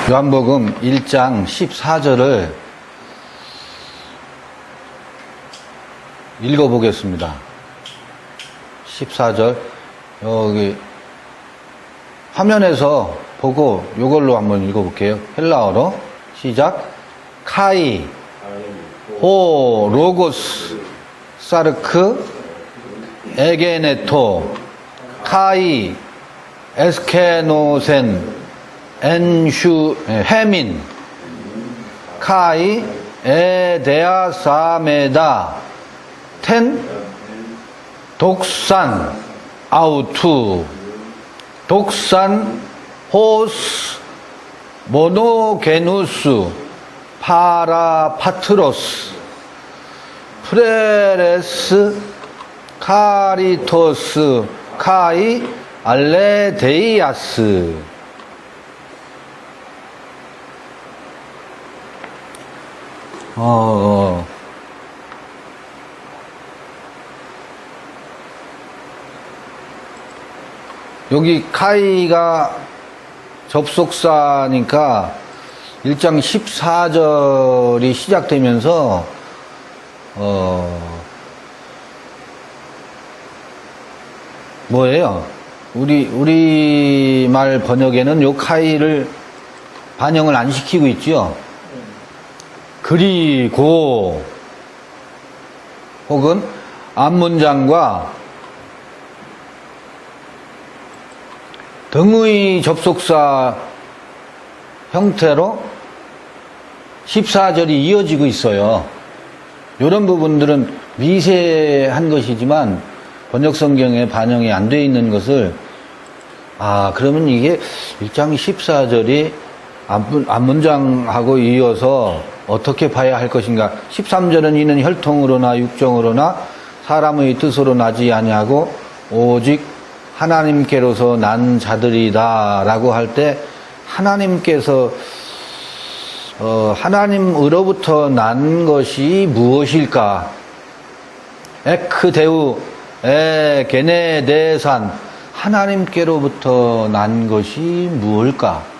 요한복음 1장 14절을 읽어보겠습니다. 14절 여기 화면에서 보고 이걸로 한번 읽어볼게요. 헬라어로 시작. 카이 호 로고스 사르크 에게네토 카이 에스케노센 엔슈 해민 카이 에데아사메다 텐 독산 아우투 독산 호스 모노게누스 파라파트로스 프레레스 카리토스 카이 알레데이아스. 여기 카이가 접속사니까 1장 14절이 시작되면서 뭐예요? 우리말 번역에는 요 카이를 반영을 안 시키고 있죠. 그리고 혹은 앞문장과 등의 접속사 형태로 14절이 이어지고 있어요. 이런 부분들은 미세한 것이지만 번역성경에 반영이 안 돼 있는 것을 그러면 이게 1장 14절이 앞문장하고 이어서 어떻게 봐야 할 것인가. 13절은 이는 혈통으로나 육정으로나 사람의 뜻으로 나지 아니하고 오직 하나님께로서 난 자들이다 라고 할 때 하나님께서 하나님으로부터 난 것이 무엇일까? 에크데우 에게네데산 하나님께로부터 난 것이 무엇일까?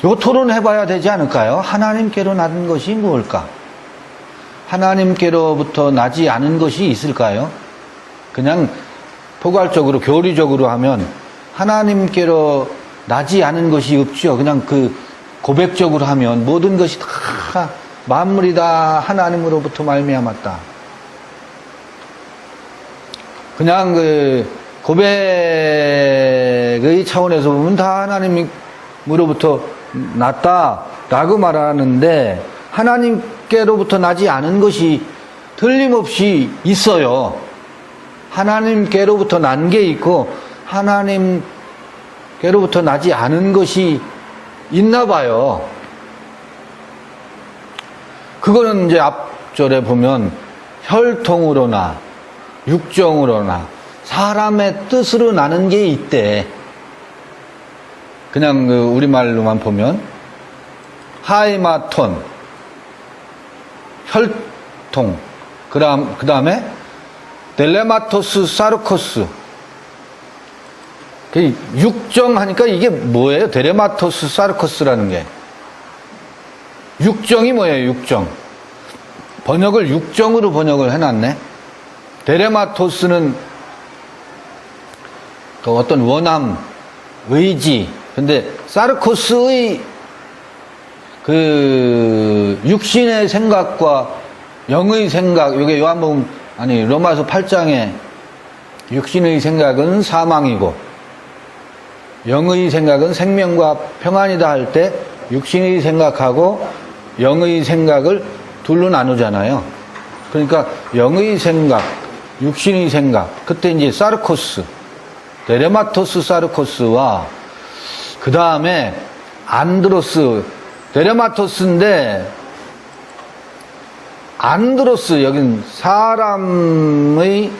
요 토론해봐야 되지 않을까요? 하나님께로 난 것이 무엇일까? 하나님께로부터 나지 않은 것이 있을까요? 그냥 포괄적으로 교리적으로 하면 하나님께로 나지 않은 것이 없죠. 그냥 그 고백적으로 하면 모든 것이 다 만물이 다 하나님으로부터 말미암았다. 그냥 그 고백의 차원에서 보면 다 하나님으로부터 났다라고 말하는데 하나님께로부터 나지 않은 것이 틀림없이 있어요. 하나님께로부터 난 게 있고 하나님께로부터 나지 않은 것이 있나 봐요. 그거는 이제 앞절에 보면 혈통으로나 육정으로나 사람의 뜻으로 나는 게 있대. 그냥 우리말로만 보면 하이마톤 혈통 그 다음에 델레마토스 사르코스 육정 하니까 이게 뭐예요? 델레마토스 사르코스라는 게 육정이 뭐예요? 육정 번역을 육정으로 번역을 해놨네. 델레마토스는 그 어떤 원함 의지. 근데 사르코스의 그 육신의 생각과 영의 생각, 이게 요한복음 로마서 8장에 육신의 생각은 사망이고 영의 생각은 생명과 평안이다 할 때 육신의 생각하고 영의 생각을 둘로 나누잖아요. 그러니까 영의 생각, 육신의 생각, 그때 이제 사르코스, 데레마토스 사르코스와 그 다음에 안드로스, 데레마토스인데 안드로스, 여긴 사람의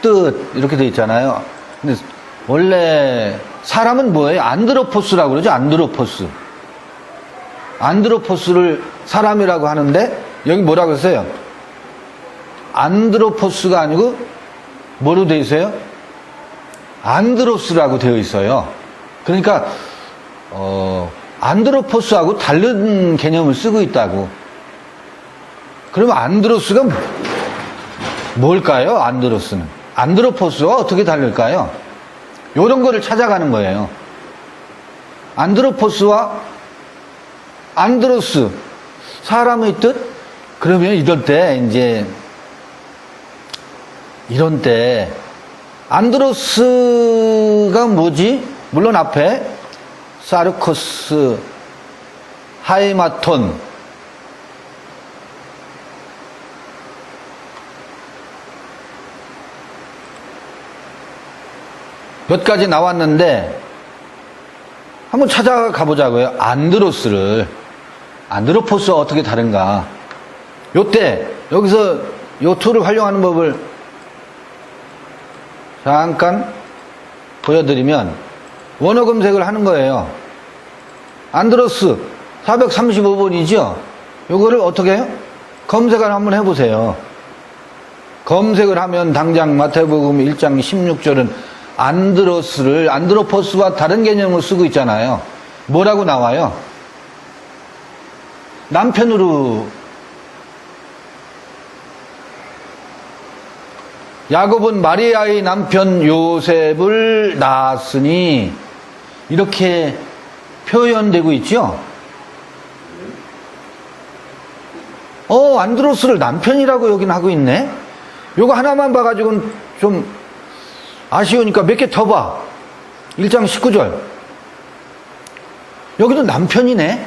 뜻 이렇게 되어 있잖아요. 근데 원래 사람은 뭐예요? 안드로포스라고 그러죠. 안드로포스를 사람이라고 하는데 여기 뭐라고 했어요? 안드로포스가 아니고 뭐로 되어 있어요? 안드로스라고 되어 있어요. 그러니까 안드로포스하고 다른 개념을 쓰고 있다고. 그러면 안드로스가 뭘까요? 안드로스는 안드로포스와 어떻게 다를까요? 이런 거를 찾아가는 거예요. 안드로포스와 안드로스, 사람의 뜻? 그러면 이럴 때 안드로스가 뭐지? 물론 앞에 사르코스, 하이마톤, 몇 가지 나왔는데 한번 찾아가 보자고요. 안드로포스와 어떻게 다른가. 요때 여기서 요 툴을 활용하는 법을 잠깐 보여드리면 원어 검색을 하는 거예요. 안드로스 435번이죠. 요거를 어떻게 해요? 검색을 한번 해보세요. 검색을 하면 당장 마태복음 1장 16절은 안드로스를 안드로포스와 다른 개념을 쓰고 있잖아요. 뭐라고 나와요? 남편으로. 야곱은 마리아의 남편 요셉을 낳았으니 이렇게 표현되고 있죠. 안드로스를 남편이라고 여긴 하고 있네. 요거 하나만 봐가지고는 좀 아쉬우니까 몇 개 더 봐. 1장 19절. 여기도 남편이네.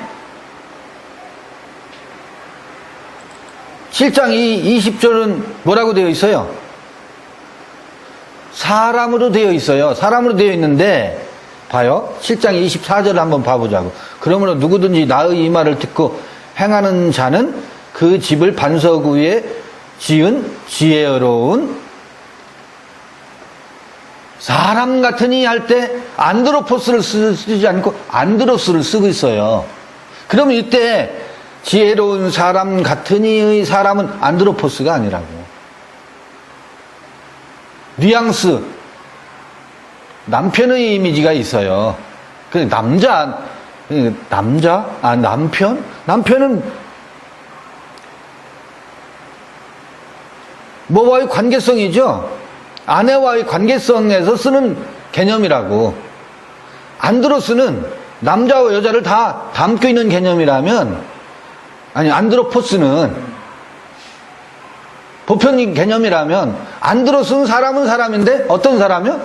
7장 20절은 뭐라고 되어 있어요? 사람으로 되어 있어요. 사람으로 되어 있는데 봐요. 7장 24절을 한번 봐보자고. 그러므로 누구든지 나의 이 말을 듣고 행하는 자는 그 집을 반석 위에 지은 지혜로운 사람 같으니 할 때 안드로포스를 쓰지 않고 안드로스를 쓰고 있어요. 그러면 이때 지혜로운 사람 같으니의 사람은 안드로포스가 아니라고. 뉘앙스, 남편의 이미지가 있어요. 남편? 남편은 뭐와의 관계성이죠. 아내와의 관계성에서 쓰는 개념이라고. 안드로스는 남자와 여자를 다 담고 있는 개념이라면, 안드로포스는 보편적인 개념이라면, 안드로스는 사람은 사람인데 어떤 사람이요?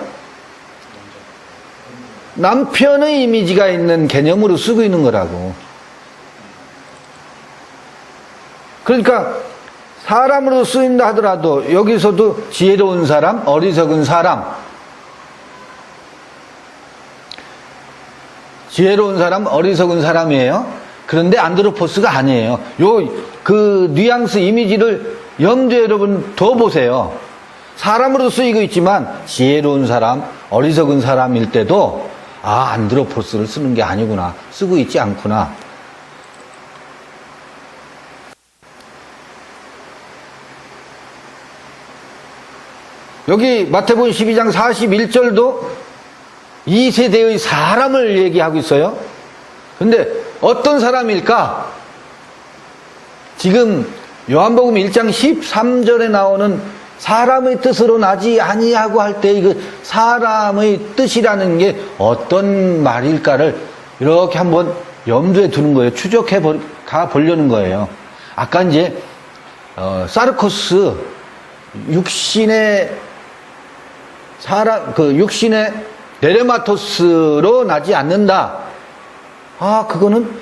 남편의 이미지가 있는 개념으로 쓰고 있는 거라고. 그러니까 사람으로 쓰인다 하더라도 여기서도 지혜로운 사람, 어리석은 사람, 지혜로운 사람, 어리석은 사람이에요. 그런데 안드로포스가 아니에요. 그 뉘앙스 이미지를 염두에 여러분 더 보세요. 사람으로 쓰이고 있지만 지혜로운 사람, 어리석은 사람일 때도 안드로포스를 쓰는 게 아니구나. 쓰고 있지 않구나. 여기 마태복음 12장 41절도 이 세대의 사람을 얘기하고 있어요. 근데 어떤 사람일까? 지금 요한복음 1장 13절에 나오는 사람의 뜻으로 나지 아니하고 할 때 이거 사람의 뜻이라는 게 어떤 말일까를 이렇게 한번 염두에 두는 거예요. 추적해 보려는 거예요. 아까 사르코스 육신의 육신의 네레마토스로 나지 않는다. 그거는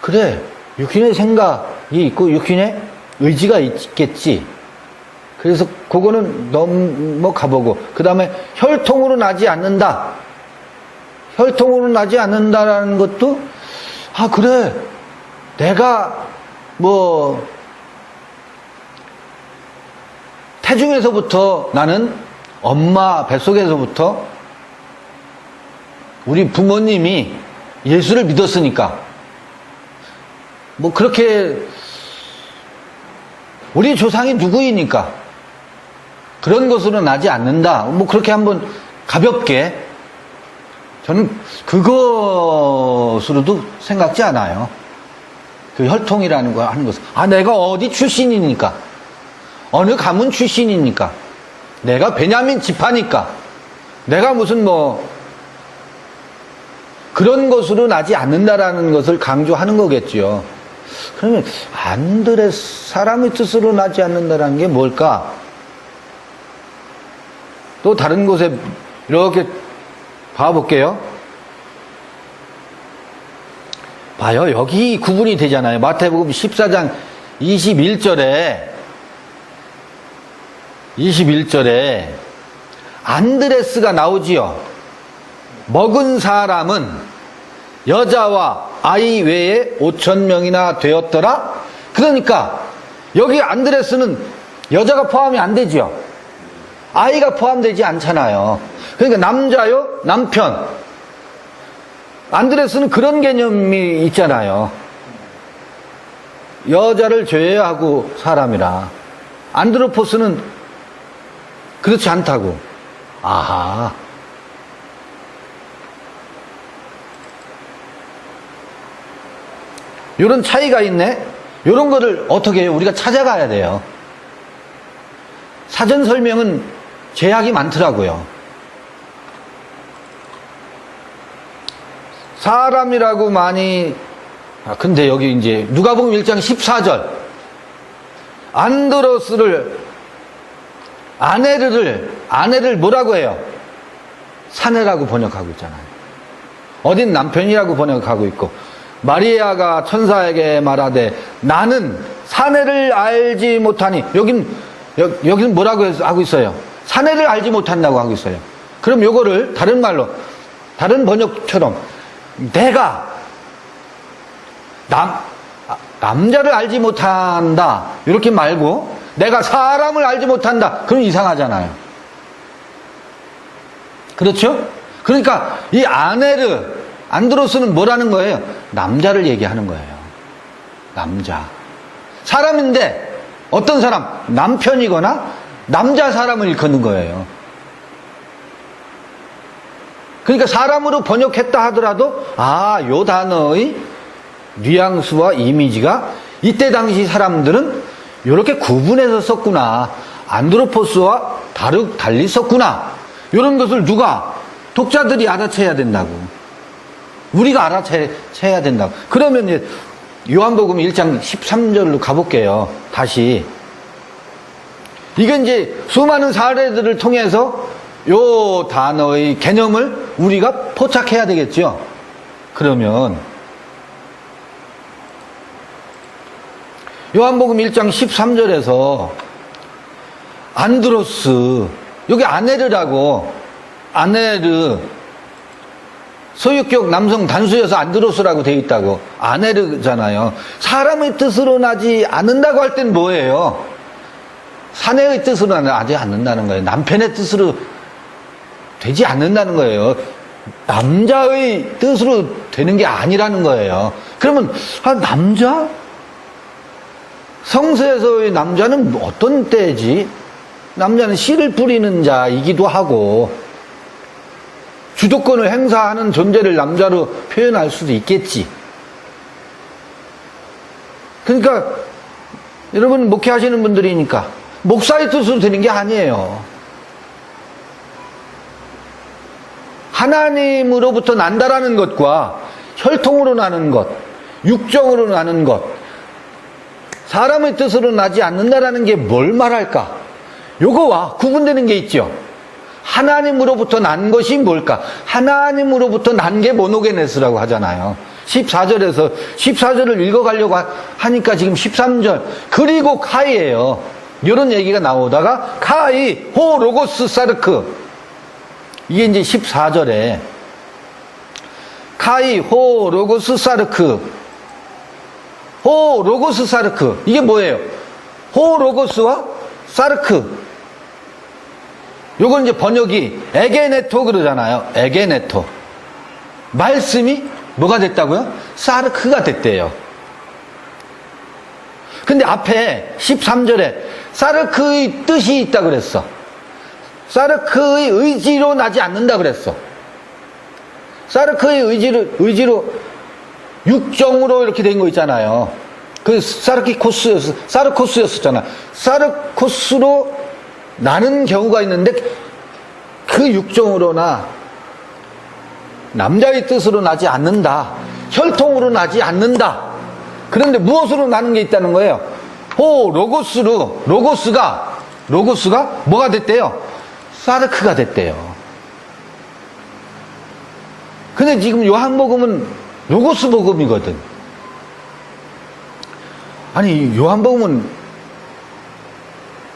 그래. 육신의 생각이 있고 육신의 의지가 있겠지. 그래서 그거는 넘어가보고, 그 다음에 혈통으로 나지 않는다. 혈통으로 나지 않는다라는 것도 그래. 내가 태중에서부터 나는 엄마 뱃속에서부터 우리 부모님이 예수를 믿었으니까 그렇게 우리 조상이 누구이니까 그런 것으로 나지 않는다. 그렇게 한번 가볍게 저는 그것으로도 생각지 않아요. 그 혈통이라는 거 하는 것은 내가 어디 출신이니까, 어느 가문 출신이니까, 내가 베냐민 지파니까, 내가 무슨 그런 것으로 나지 않는다라는 것을 강조하는 거겠지요. 그러면 안드레스, 사람의 뜻으로 나지 않는다라는 게 뭘까? 또 다른 곳에 이렇게 봐볼게요. 봐요. 여기 구분이 되잖아요. 마태복음 14장 21절에 안드레스가 나오지요. 먹은 사람은 여자와 아이 외에 5,000명이나 되었더라. 그러니까 여기 안드레스는 여자가 포함이 안 되죠. 아이가 포함되지 않잖아요. 그러니까 남자요, 남편. 안드레스는 그런 개념이 있잖아요. 여자를 제외하고 사람이라. 안드로포스는 그렇지 않다고. 아하. 이런 차이가 있네? 이런 거를 어떻게 해요? 우리가 찾아가야 돼요. 사전 설명은 제약이 많더라고요. 사람이라고 많이, 근데 여기 이제 누가복음 1장 14절. 안드로스를, 아내를 뭐라고 해요? 사내라고 번역하고 있잖아요. 어딘 남편이라고 번역하고 있고, 마리아가 천사에게 말하되 나는 사내를 알지 못하니, 여기는 뭐라고 하고 있어요? 사내를 알지 못한다고 하고 있어요. 그럼 요거를 다른 말로, 다른 번역처럼 내가 남자를 알지 못한다 이렇게 말고 내가 사람을 알지 못한다 그럼 이상하잖아요. 그렇죠? 그러니까 이 안드로스는 뭐라는 거예요? 남자를 얘기하는 거예요. 남자. 사람인데 어떤 사람? 남편이거나 남자 사람을 일컫는 거예요. 그러니까 사람으로 번역했다 하더라도 요 단어의 뉘앙스와 이미지가 이때 당시 사람들은 이렇게 구분해서 썼구나. 안드로포스와 달리 썼구나. 이런 것을 독자들이 알아채야 된다고. 우리가 알아채야 된다고. 그러면 이제 요한복음 1장 13절로 가볼게요. 다시. 이게 이제 수많은 사례들을 통해서 요 단어의 개념을 우리가 포착해야 되겠죠. 그러면 요한복음 1장 13절에서 안드로스, 여기 아네르 소유격 남성 단수여서 안드로스라고 되어 있다고. 아네르잖아요. 사람의 뜻으로 나지 않는다고 할 땐 뭐예요? 사내의 뜻으로 나지 않는다는 거예요. 남편의 뜻으로 되지 않는다는 거예요. 남자의 뜻으로 되는 게 아니라는 거예요. 그러면 남자? 성서에서의 남자는 어떤 때지? 남자는 씨를 뿌리는 자이기도 하고 주도권을 행사하는 존재를 남자로 표현할 수도 있겠지. 그러니까 여러분 목회하시는 분들이니까 목사의 뜻으로 되는 게 아니에요. 하나님으로부터 난다라는 것과 혈통으로 나는 것, 육정으로 나는 것, 사람의 뜻으로 나지 않는다라는 게 뭘 말할까? 요거와 구분되는 게 있죠. 하나님으로부터 난 것이 뭘까? 하나님으로부터 난 게 모노게네스라고 하잖아요. 14절을 읽어가려고 하니까 지금 13절 그리고 카이예요. 이런 얘기가 나오다가 카이 호 로고스 사르크, 이게 이제 14절에 카이 호 로고스 사르크, 호 로고스 사르크, 이게 뭐예요? 호 로고스와 사르크, 요건 이제 번역이 에게네토 그러잖아요. 에게네토. 말씀이 뭐가 됐다고요? 사르크가 됐대요. 근데 앞에 13절에 사르크의 뜻이 있다 그랬어. 사르크의 의지로 나지 않는다 그랬어. 사르크의 의지로 육정으로 이렇게 된 거 있잖아요. 그 사르코스였었잖아. 사르코스로 나는 경우가 있는데 그 육정으로나 남자의 뜻으로 나지 않는다. 혈통으로 나지 않는다. 그런데 무엇으로 나는 게 있다는 거예요? 로고스가 뭐가 됐대요? 사르크가 됐대요. 근데 지금 요한복음은 로고스 복음이거든. 아니, 요한복음은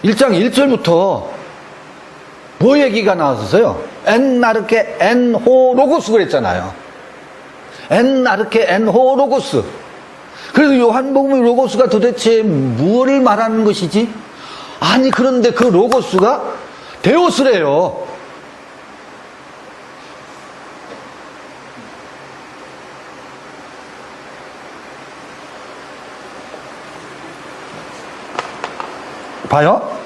1장 1절부터 뭐 얘기가 나왔었어요? 엔나르케 엔호 로고스 그랬잖아요. 엔나르케 엔호 로고스. 그래서 요한복음의 로고스가 도대체 무엇을 말하는 것이지? 아니, 그런데 그 로고스가 데오스래요. 봐요?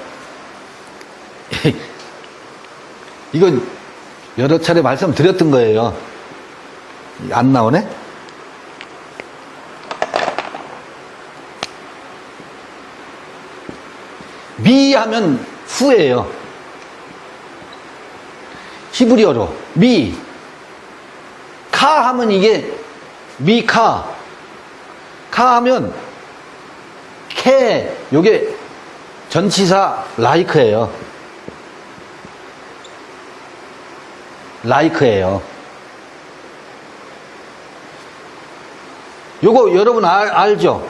이건 여러 차례 말씀드렸던 거예요. 안 나오네? 미 하면 후예요. 히브리어로 미. 카 하면 이게 미카. 카 하면 케. 요게 전치사 라이크예요. 라이크예요. 요거 여러분 알죠?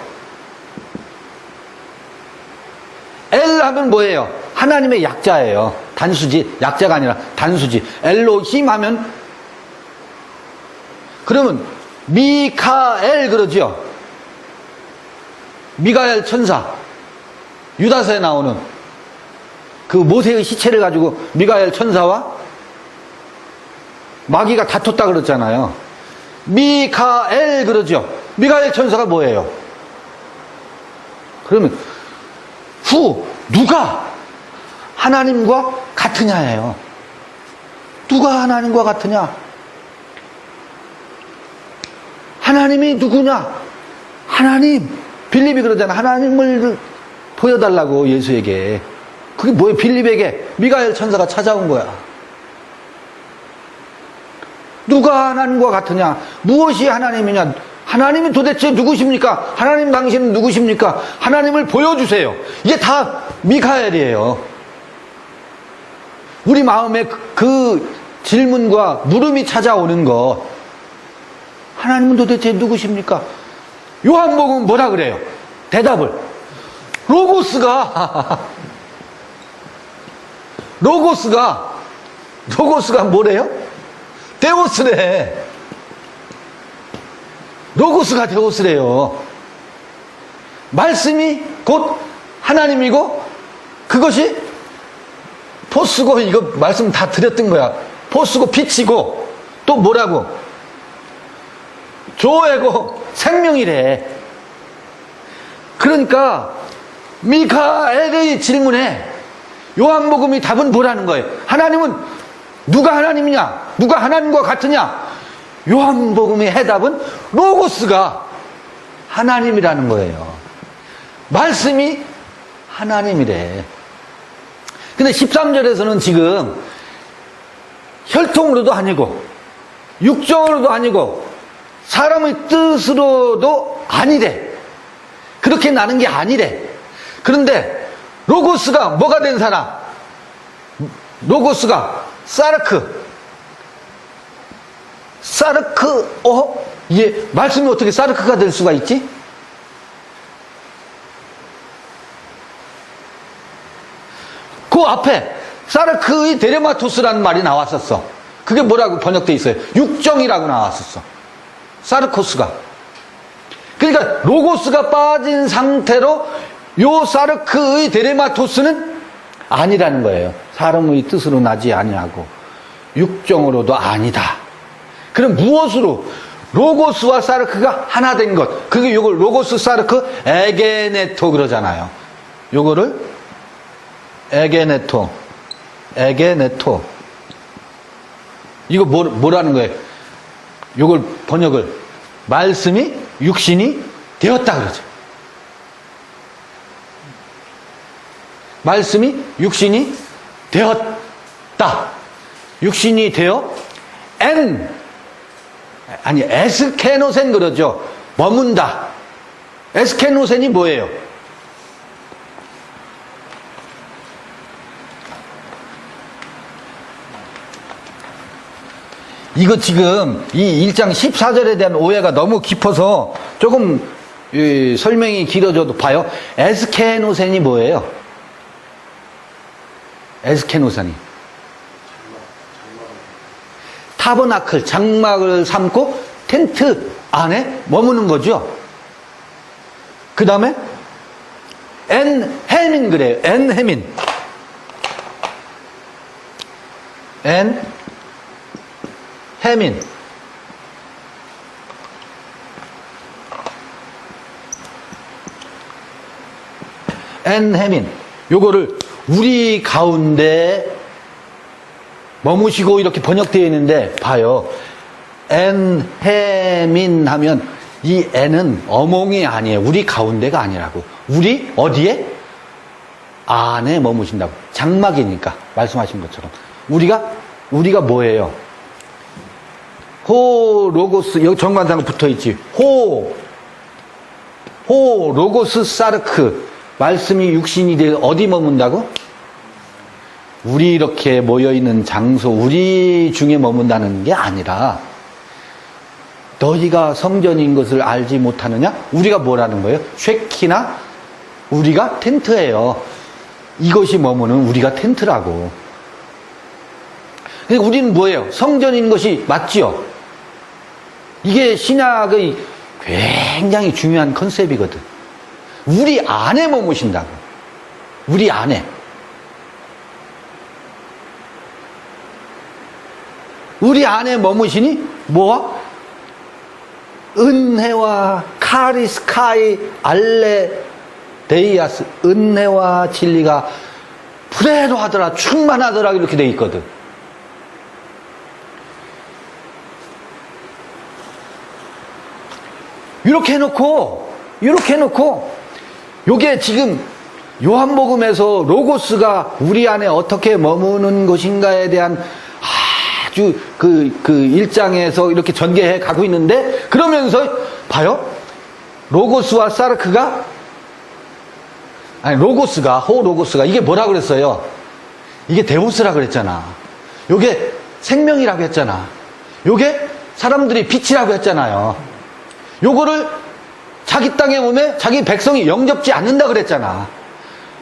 엘 하면 뭐예요? 하나님의 약자예요. 단수지. 약자가 아니라 단수지. 엘로힘 하면 그러면 미카엘 그러죠? 미가엘 천사. 유다서에 나오는 그 모세의 시체를 가지고 미가엘 천사와 마귀가 다퉜다 그랬잖아요. 미카엘 그러죠? 미가엘 천사가 뭐예요? 그러면 누가 하나님과 같으냐예요. 누가 하나님과 같으냐? 하나님이 누구냐? 하나님. 빌립이 그러잖아. 하나님을 보여달라고 예수에게. 그게 뭐예요? 빌립에게 미가엘 천사가 찾아온 거야. 누가 하나님과 같으냐? 무엇이 하나님이냐? 하나님이 도대체 누구십니까? 하나님 당신은 누구십니까? 하나님을 보여주세요. 이게 다 미카엘이에요. 우리 마음에 그 질문과 물음이 찾아오는 것. 하나님은 도대체 누구십니까? 요한복음 뭐라 그래요? 대답을. 로고스가 뭐래요? 데오스래. 로고스가 데오스래요. 말씀이 곧 하나님이고 그것이 포스고, 이거 말씀 다 드렸던 거야. 포스고 빛이고 또 뭐라고? 조회고 생명이래. 그러니까 미카엘의 질문에 요한복음이 답은 뭐라는 거예요? 하나님은 누가 하나님이냐? 누가 하나님과 같으냐? 요한복음의 해답은 로고스가 하나님이라는 거예요. 말씀이 하나님이래. 근데 13절에서는 지금 혈통으로도 아니고 육정으로도 아니고 사람의 뜻으로도 아니래. 그렇게 나는 게 아니래. 그런데 로고스가 뭐가 된 사람? 로고스가 사르크. 이게 말씀이 어떻게 사르크가 될 수가 있지? 그 앞에 사르크의 데레마토스라는 말이 나왔었어. 그게 뭐라고 번역돼 있어요? 육정이라고 나왔었어. 사르코스가. 그러니까 로고스가 빠진 상태로 요 사르크의 데레마토스는 아니라는 거예요. 사람의 뜻으로 나지 아니하고 육정으로도 아니다. 그럼 무엇으로? 로고스와 사르크가 하나 된 것. 그게 요걸 로고스 사르크 에게네토 그러잖아요. 요거를 에게네토. 에게네토. 이거 뭐라는 거예요? 이걸 번역을 말씀이 육신이 되었다 그러죠. 말씀이 육신이 되었다. 육신이 되어 에스케노센 그러죠. 머문다. 에스케노센이 뭐예요? 이거 지금 이 1장 14절에 대한 오해가 너무 깊어서 조금 설명이 길어져도 봐요. 에스케노센이 뭐예요? 에스케노센이 타버나클, 장막을 삼고 텐트 안에 머무는 거죠. 그 다음에 엔헤민 그래요. 엔헤민. 엔헤민. 엔헤민. 요거를 우리 가운데 머무시고 이렇게 번역되어 있는데 봐요. 엔헤민 하면 이 엔은 어몽이 아니에요. 우리 가운데가 아니라고. 우리 어디에? 안에 머무신다고. 장막이니까 말씀하신 것처럼. 우리가 뭐예요? 호 로고스 여기 정관상 붙어 있지. 호 로고스 사르크 말씀이 육신이 되어 어디 머문다고? 우리 이렇게 모여있는 장소, 우리 중에 머문다는 게 아니라 너희가 성전인 것을 알지 못하느냐? 우리가 뭐라는 거예요? 쉐키나 우리가 텐트예요. 이것이 머무는 우리가 텐트라고. 그러니까 우리는 뭐예요? 성전인 것이 맞지요? 이게 신약의 굉장히 중요한 컨셉이거든. 우리 안에 머무신다고. 우리 안에. 우리 안에 머무시니 뭐와? 은혜와 카리스카이 알레 데이아스. 은혜와 진리가 불에로하더라 충만하더라 이렇게 돼 있거든. 이렇게 해놓고 요게 지금 요한복음에서 로고스가 우리 안에 어떻게 머무는 것인가에 대한 아주 그 1장에서 이렇게 전개해 가고 있는데, 그러면서 봐요. 로고스와 사르크가 로고스가 이게 뭐라 그랬어요? 이게 데우스라 그랬잖아. 요게 생명이라고 했잖아. 요게 사람들이 빛이라고 했잖아요. 요거를 자기 땅에 오면 자기 백성이 영접지 않는다 그랬잖아.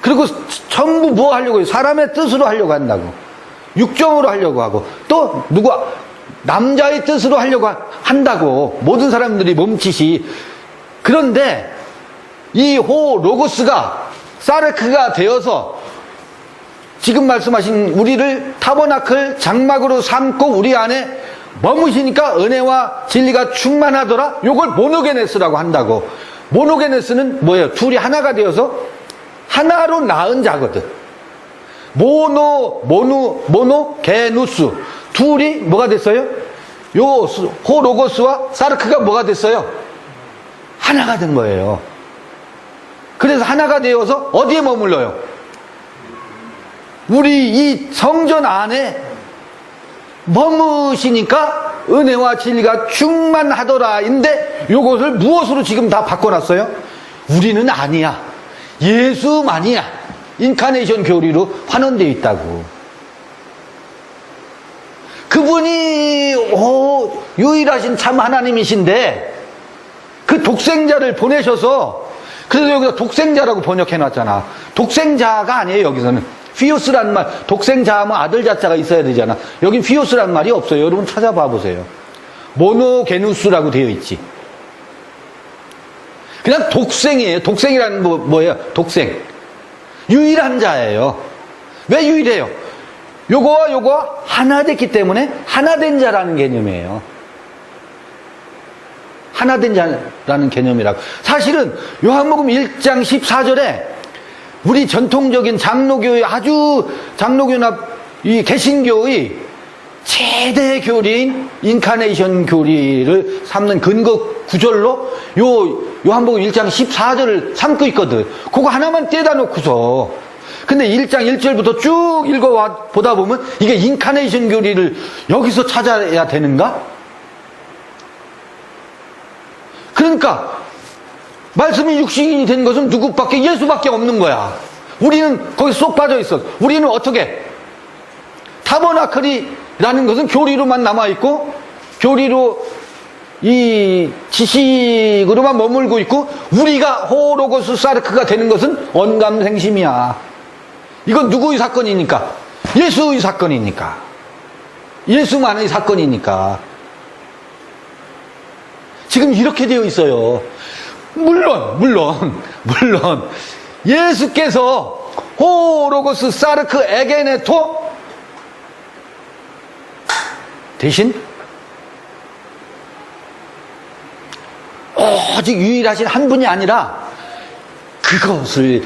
그리고 전부 뭐 하려고 해요? 사람의 뜻으로 하려고 한다고. 육정으로 하려고 하고, 또 누가 남자의 뜻으로 하려고 한다고. 모든 사람들이 몸짓이. 그런데 이 로고스가 사르크가 되어서 지금 말씀하신 우리를 타버나클 장막으로 삼고 우리 안에 머무시니까 은혜와 진리가 충만하더라. 요걸 모노게네스라고 한다고. 모노게네스는 뭐예요? 둘이 하나가 되어서 하나로 낳은 자거든. 모노게누스. 둘이 뭐가 됐어요? 요 호로고스와 사르크가 뭐가 됐어요? 하나가 된 거예요. 그래서 하나가 되어서 어디에 머물러요? 우리 이 성전 안에 머무시니까 은혜와 진리가 충만하더라. 인데 요것을 무엇으로 지금 다 바꿔놨어요? 우리는 아니야. 예수만이야. 인카네이션 교리로 환원되어 있다고. 그분이 유일하신 참 하나님이신데 그 독생자를 보내셔서, 그래서 여기서 독생자라고 번역해놨잖아. 독생자가 아니에요. 여기서는 피오스라는 말, 독생자 하면 아들 자자가 있어야 되잖아. 여긴 피오스라는 말이 없어요. 여러분 찾아봐 보세요. 모노게누스라고 되어 있지. 그냥 독생이에요. 독생이라는 뭐예요? 독생. 유일한 자예요. 왜 유일해요? 요거와 요거와 하나 됐기 때문에 하나 된 자라는 개념이에요. 하나 된 자라는 개념이라고. 사실은 요한복음 1장 14절에 우리 전통적인 장로교의 장로교나 이 개신교의 최대 교리인 인카네이션 교리를 삼는 근거 구절로 요한복음 1장 14절을 삼고 있거든. 그거 하나만 떼다 놓고서. 근데 1장 1절부터 쭉 보다 보면 이게 인카네이션 교리를 여기서 찾아야 되는가? 그러니까 말씀이 육신이 된 것은 누구밖에? 예수밖에 없는 거야. 우리는 거기 쏙 빠져 있어. 우리는 어떻게? 타버나클이라는 것은 교리로만 남아있고, 교리로 이 지식으로만 머물고 있고, 우리가 호로고스 사르크가 되는 것은 언감생심이야. 이건 누구의 사건이니까? 예수의 사건이니까. 예수만의 사건이니까. 지금 이렇게 되어 있어요. 물론 예수께서 호로고스 사르크 에게네토 대신 오직 유일하신 한 분이 아니라 그것을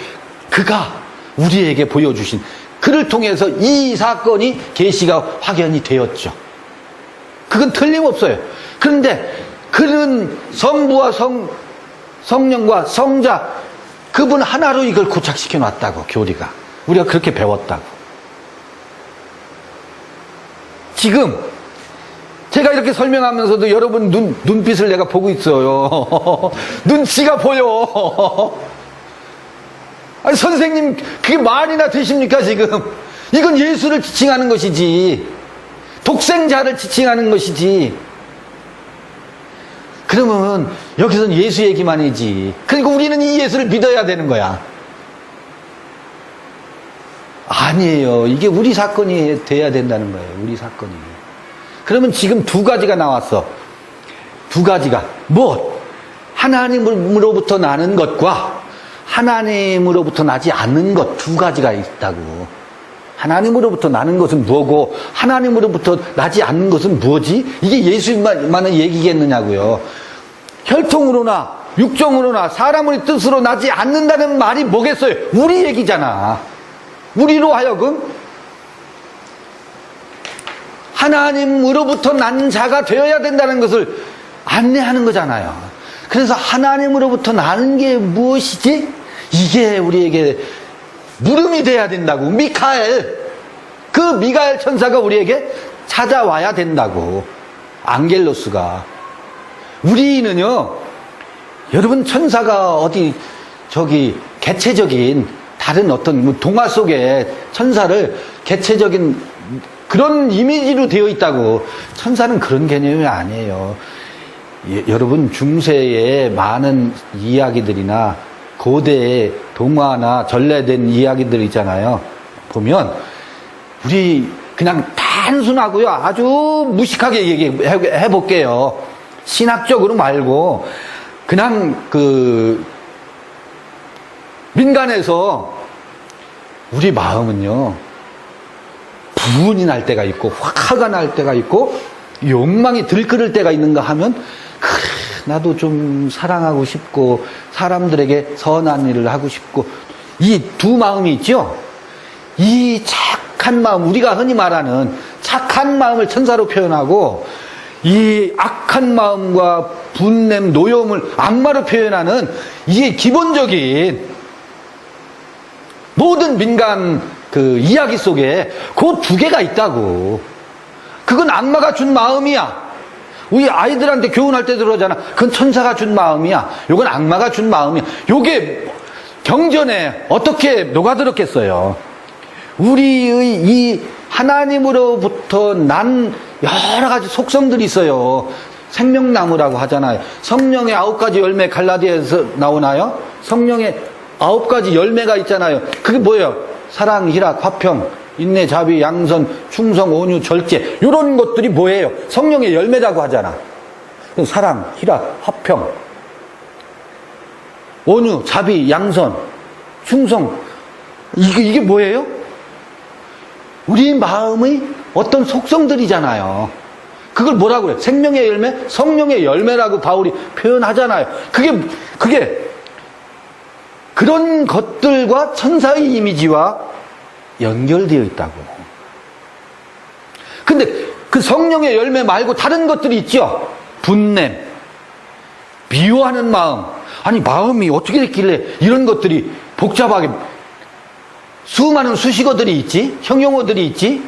그가 우리에게 보여주신 그를 통해서 이 사건이 계시가 확연이 되었죠. 그건 틀림없어요. 그런데 그는 성부와 성령과 성자 그분 하나로 이걸 고착시켜 놨다고. 교리가 우리가 그렇게 배웠다고. 지금 제가 이렇게 설명하면서도 여러분 눈빛을 내가 보고 있어요. 눈치가 보여. 아니 선생님 그게 말이나 되십니까 지금? 이건 예수를 지칭하는 것이지, 독생자를 지칭하는 것이지. 그러면 여기서는 예수 얘기만이지. 그러니까 우리는 이 예수를 믿어야 되는 거야. 아니에요. 이게 우리 사건이 돼야 된다는 거예요. 우리 사건이. 그러면 지금 두 가지가 나왔어. 두 가지가 뭐? 하나님으로부터 나는 것과 하나님으로부터 나지 않는 것, 두 가지가 있다고. 하나님으로부터 나는 것은 뭐고 하나님으로부터 나지 않는 것은 뭐지? 이게 예수만의 얘기겠느냐고요. 혈통으로나 육정으로나 사람의 뜻으로 나지 않는다는 말이 뭐겠어요? 우리 얘기잖아. 우리로 하여금 하나님으로부터 난 자가 되어야 된다는 것을 안내하는 거잖아요. 그래서 하나님으로부터 나는 게 무엇이지? 이게 우리에게 물음이 돼야 된다고. 그 미가엘 천사가 우리에게 찾아와야 된다고. 앙겔로스가. 우리는요, 여러분 천사가 어디 개체적인 다른 어떤 동화 속에 천사를 개체적인 그런 이미지로 되어 있다고. 천사는 그런 개념이 아니에요. 여러분 중세의 많은 이야기들이나 고대의 동화나 전래된 이야기들 있잖아요. 보면 우리 그냥 단순하고요, 아주 무식하게 얘기해 볼게요. 신학적으로 말고 그냥 민간에서 우리 마음은요, 분이 날 때가 있고 화가 날 때가 있고 욕망이 들끓을 때가 있는가 하면, 그래 나도 좀 사랑하고 싶고 사람들에게 선한 일을 하고 싶고, 이 두 마음이 있죠. 이 착한 마음, 우리가 흔히 말하는 착한 마음을 천사로 표현하고, 이 악한 마음과 분냄, 노여움을 악마로 표현하는 이게 기본적인 모든 민간 이야기 속에 그 두 개가 있다고. 그건 악마가 준 마음이야. 우리 아이들한테 교훈할 때 그러잖아. 그건 천사가 준 마음이야. 요건 악마가 준 마음이야. 요게 경전에 어떻게 녹아들었겠어요? 우리의 이 하나님으로부터 난 여러 가지 속성들이 있어요. 생명나무라고 하잖아요. 성령의 9가지 열매, 갈라디아에서 나오나요? 성령의 9가지 열매가 있잖아요. 그게 뭐예요? 사랑, 희락, 화평, 인내, 자비, 양선, 충성, 온유, 절제. 이런 것들이 뭐예요? 성령의 열매라고 하잖아. 사랑, 희락, 화평, 온유, 자비, 양선, 충성. 이게 뭐예요? 우리 마음의 어떤 속성들이잖아요. 그걸 뭐라고 그래요? 생명의 열매, 성령의 열매라고 바울이 표현하잖아요. 그게 그런 것들과 천사의 이미지와 연결되어 있다고. 근데 그 성령의 열매 말고 다른 것들이 있죠. 분냄, 미워하는 마음. 아니, 마음이 어떻게 됐길래 이런 것들이 복잡하게 수많은 수식어들이 있지? 형용어들이 있지?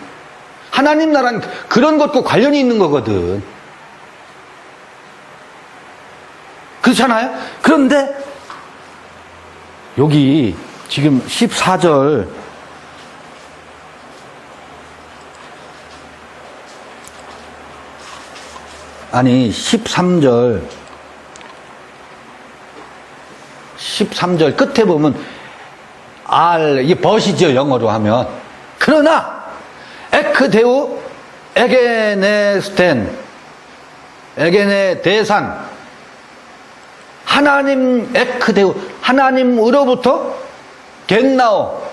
하나님 나라는 그런 것과 관련이 있는 거거든. 그렇잖아요? 그런데 여기 지금 14절 아니 13절 끝에 보면 이게 벗이죠, 영어로 하면. 그러나 에크데우 에게네스텐 에게네 대산 하나님 에크데우 하나님으로부터 겟나오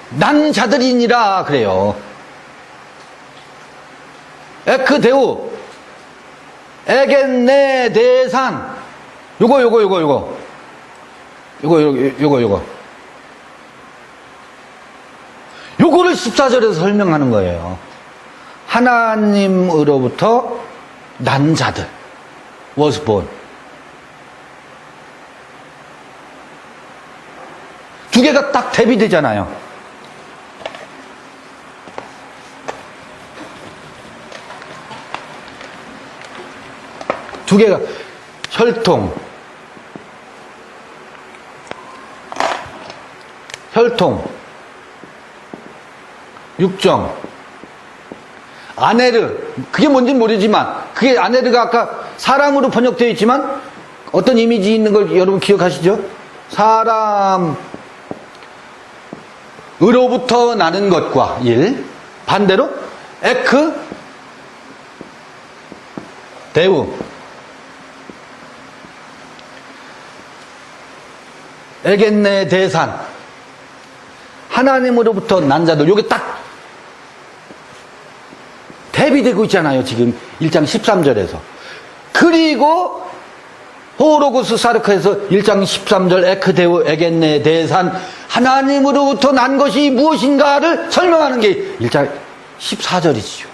난 자들이니라 그래요. 에크데우 에겐네 대산 요거를 14절에서 설명하는 거예요. 하나님으로부터 난 자들 was born. 두 개가 딱 대비되잖아요. 두 개가 혈통, 육정, 아네르, 그게 뭔지는 모르지만, 그게 아네르가 아까 사람으로 번역되어 있지만, 어떤 이미지 있는 걸 여러분 기억하시죠? 사람으로부터 나는 것과 반대로, 데우, 에겐네 대산 하나님으로부터 난 자들 요게 딱 대비되고 있잖아요. 지금 1장 13절에서. 그리고 호로고스 사르크에서 1장 13절 에크데우 에겐네 대산 하나님으로부터 난 것이 무엇인가를 설명하는 게 1장 14절이지요.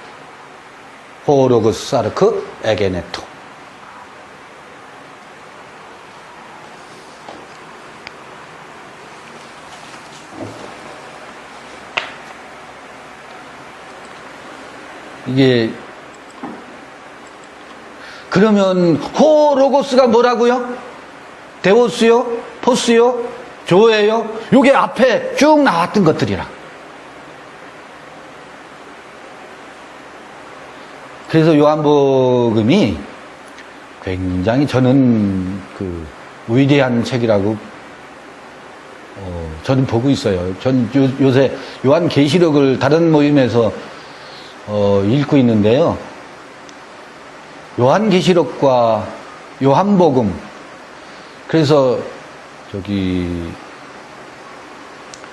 호로고스 사르크 에게네토. 이게 그러면 호로고스가 뭐라고요? 데오스요? 포스요? 조예요? 요게 앞에 쭉 나왔던 것들이라. 그래서 요한복음이 굉장히 저는 위대한 책이라고 저는 보고 있어요. 전 요새 요한계시록을 다른 모임에서 읽고 있는데요. 요한계시록과 요한복음. 그래서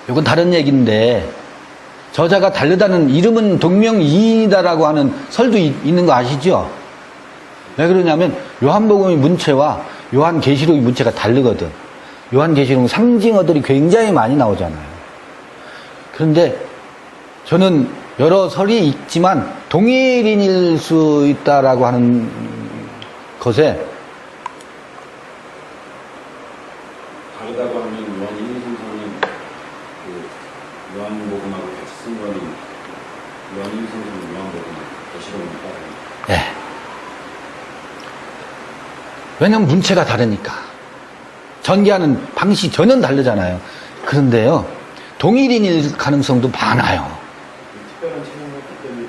요건 다른 얘기인데 저자가 다르다는 이름은 동명이인이다라고 하는 설도 있는 거 아시죠? 왜 그러냐면 요한복음의 문체와 요한계시록의 문체가 다르거든. 요한계시록은 상징어들이 굉장히 많이 나오잖아요. 그런데 저는 여러 설이 있지만 동일인일 수 있다라고 하는 것에 다르다고 하면 요한 1, 2, 3, 4는 요한복음하고 같이 쓴 거는 요한 1, 2, 3, 4는 요한복음 계시록이니까. 네. 왜냐면 문체가 다르니까. 전개하는 방식이 전혀 다르잖아요. 그런데요, 동일인일 가능성도 많아요. 특별한 체험이었기 때문에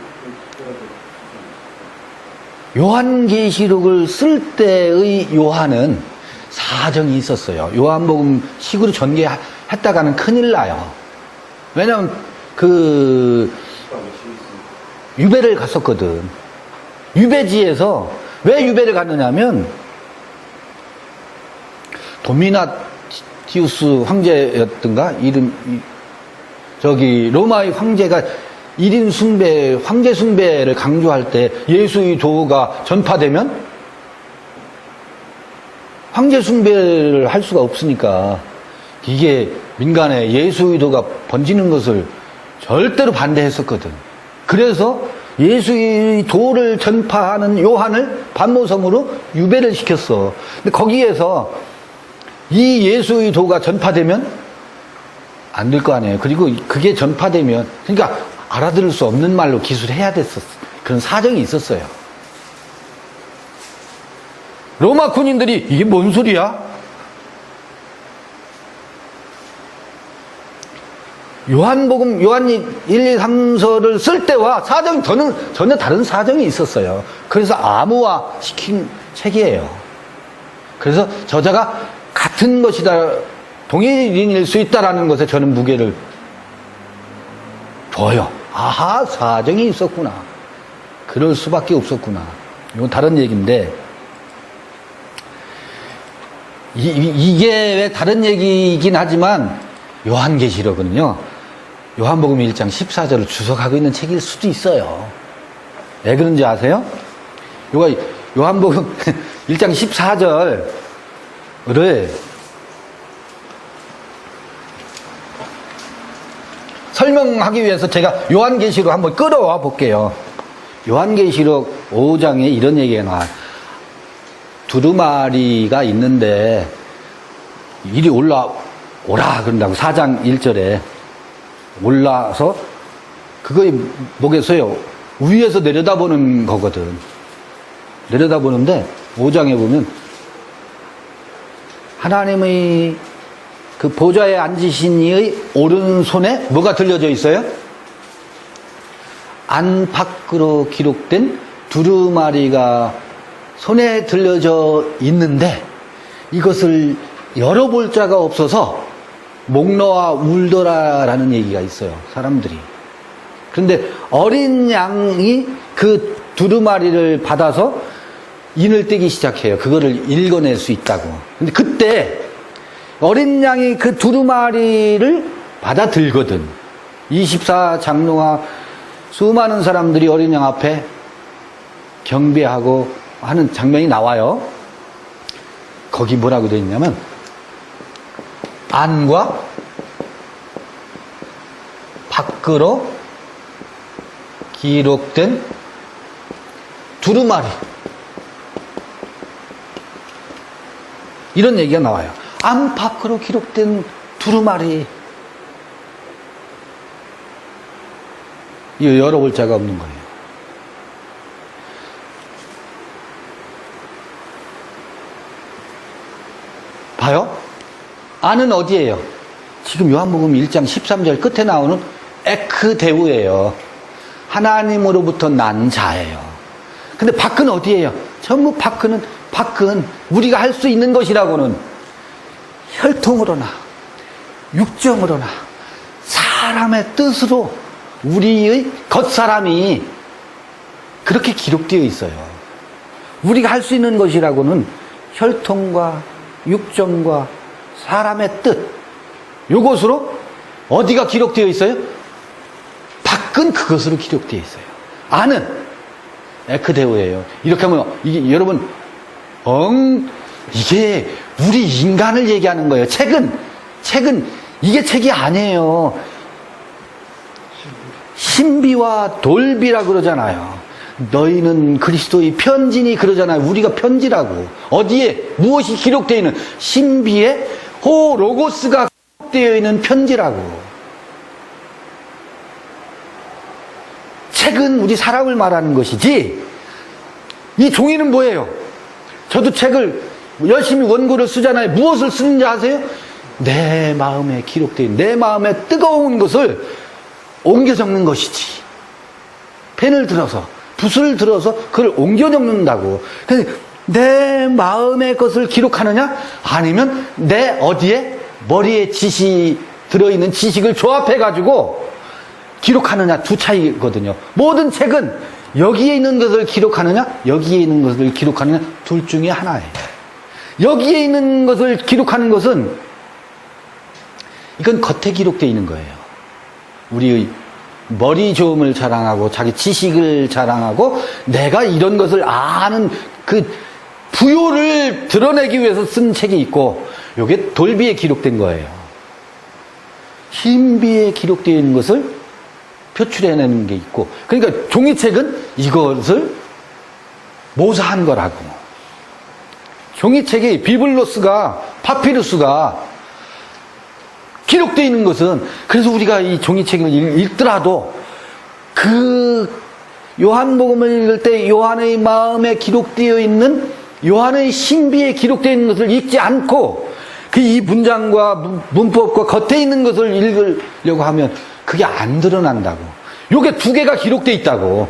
요한계시록을 쓸 때의 요한은 사정이 있었어요. 요한복음 식으로 전개했다가는 큰일 나요. 왜냐면 유배를 갔었거든. 유배지에서 왜 유배를 갔느냐면 도미나티우스 황제였던가 로마의 황제가 1인 숭배, 황제 숭배를 강조할 때 예수의 도가 전파되면 황제 숭배를 할 수가 없으니까 이게 민간에 예수의도가 번지는 것을 절대로 반대했었거든. 그래서 예수의 도를 전파하는 요한을 반모섬으로 유배를 시켰어. 근데 거기에서 이 예수의 도가 전파되면 안 될 거 아니에요. 그리고 그게 전파되면, 그러니까 알아들을 수 없는 말로 기술해야 됐었어. 그런 사정이 있었어요. 로마 군인들이 이게 뭔 소리야? 요한복음, 요한이 1, 2, 3서를 쓸 때와 사정이 전혀 다른 사정이 있었어요. 그래서 암호화 시킨 책이에요. 그래서 저자가 같은 것이다, 동일인일 수 있다라는 것에 저는 무게를 둬요. 아하, 사정이 있었구나. 그럴 수밖에 없었구나. 이건 다른 얘기인데, 이게 왜 다른 얘기이긴 하지만, 요한계시록은요, 요한복음 1장 14절을 주석하고 있는 책일 수도 있어요. 왜 그런지 아세요? 요한복음 1장 14절을 설명하기 위해서 제가 요한계시록 한번 끌어와 볼게요. 요한계시록 5장에 이런 얘기가 나와요. 두루마리가 있는데 이리 올라오라 그런다고. 4장 1절에 올라서 그거에 뭐겠어요? 위에서 내려다보는 거거든. 내려다보는데 5장에 보면 하나님의 그 보좌에 앉으신 이의 오른손에 뭐가 들려져 있어요? 안팎으로 기록된 두루마리가 손에 들려져 있는데 이것을 열어볼 자가 없어서 목 놓아 울더라라는 얘기가 있어요. 사람들이. 그런데 어린 양이 그 두루마리를 받아서 인을 떼기 시작해요. 그거를 읽어낼 수 있다고. 근데 그때 어린 양이 그 두루마리를 받아들거든. 24장로와 수많은 사람들이 어린 양 앞에 경배하고 하는 장면이 나와요. 거기 뭐라고 되어 있냐면 안과 밖으로 기록된 두루마리, 이런 얘기가 나와요. 안팎으로 기록된 두루마리. 이거 열어볼 자가 없는 거예요. 봐요. 안은 어디예요? 지금 요한복음 1장 13절 끝에 나오는 에크데우예요. 하나님으로부터 난 자예요. 근데 밖은 어디예요? 전부 밖은 우리가 할 수 있는 것이라고는 혈통으로나 육정으로나 사람의 뜻으로 우리의 겉사람이 그렇게 기록되어 있어요. 우리가 할 수 있는 것이라고는 혈통과 육정과 사람의 뜻, 요것으로 어디가 기록되어 있어요? 밖은 그것으로 기록되어 있어요. 안은 에크데오예요. 이렇게 하면 이게 여러분 이게 우리 인간을 얘기하는 거예요. 책은 이게 책이 아니에요. 신비와 돌비라 그러잖아요. 너희는 그리스도의 편지니 그러잖아요. 우리가 편지라고. 어디에 무엇이 기록되어 있는 신비에 호 로고스가 기록되어 있는 편지라고. 책은 우리 사람을 말하는 것이지, 이 종이는 뭐예요? 저도 책을 열심히 원고를 쓰잖아요. 무엇을 쓰는지 아세요? 내 마음에 기록된, 내 마음에 뜨거운 것을 옮겨 적는 것이지. 펜을 들어서, 붓을 들어서 그걸 옮겨 적는다고. 내 마음의 것을 기록하느냐? 아니면 내 어디에? 머리에 들어있는 지식을 조합해가지고 기록하느냐? 두 차이거든요. 모든 책은 여기에 있는 것을 기록하느냐? 여기에 있는 것을 기록하느냐? 둘 중에 하나예요. 여기에 있는 것을 기록하는 것은 이건 겉에 기록되어 있는 거예요. 우리의 머리 좋음을 자랑하고 자기 지식을 자랑하고 내가 이런 것을 아는 그 부요를 드러내기 위해서 쓴 책이 있고, 이게 돌비에 기록된 거예요. 신비에 기록되어 있는 것을 표출해내는 게 있고, 그러니까 종이책은 이것을 모사한 거라고. 종이책이 비블로스가, 파피루스가 기록되어 있는 것은, 그래서 우리가 이 종이책을 읽더라도 그 요한복음을 읽을 때 요한의 마음에 기록되어 있는, 요한의 신비에 기록되어 있는 것을 읽지 않고 그 이 문장과 문법과 겉에 있는 것을 읽으려고 하면 그게 안 드러난다고. 요게 두 개가 기록되어 있다고.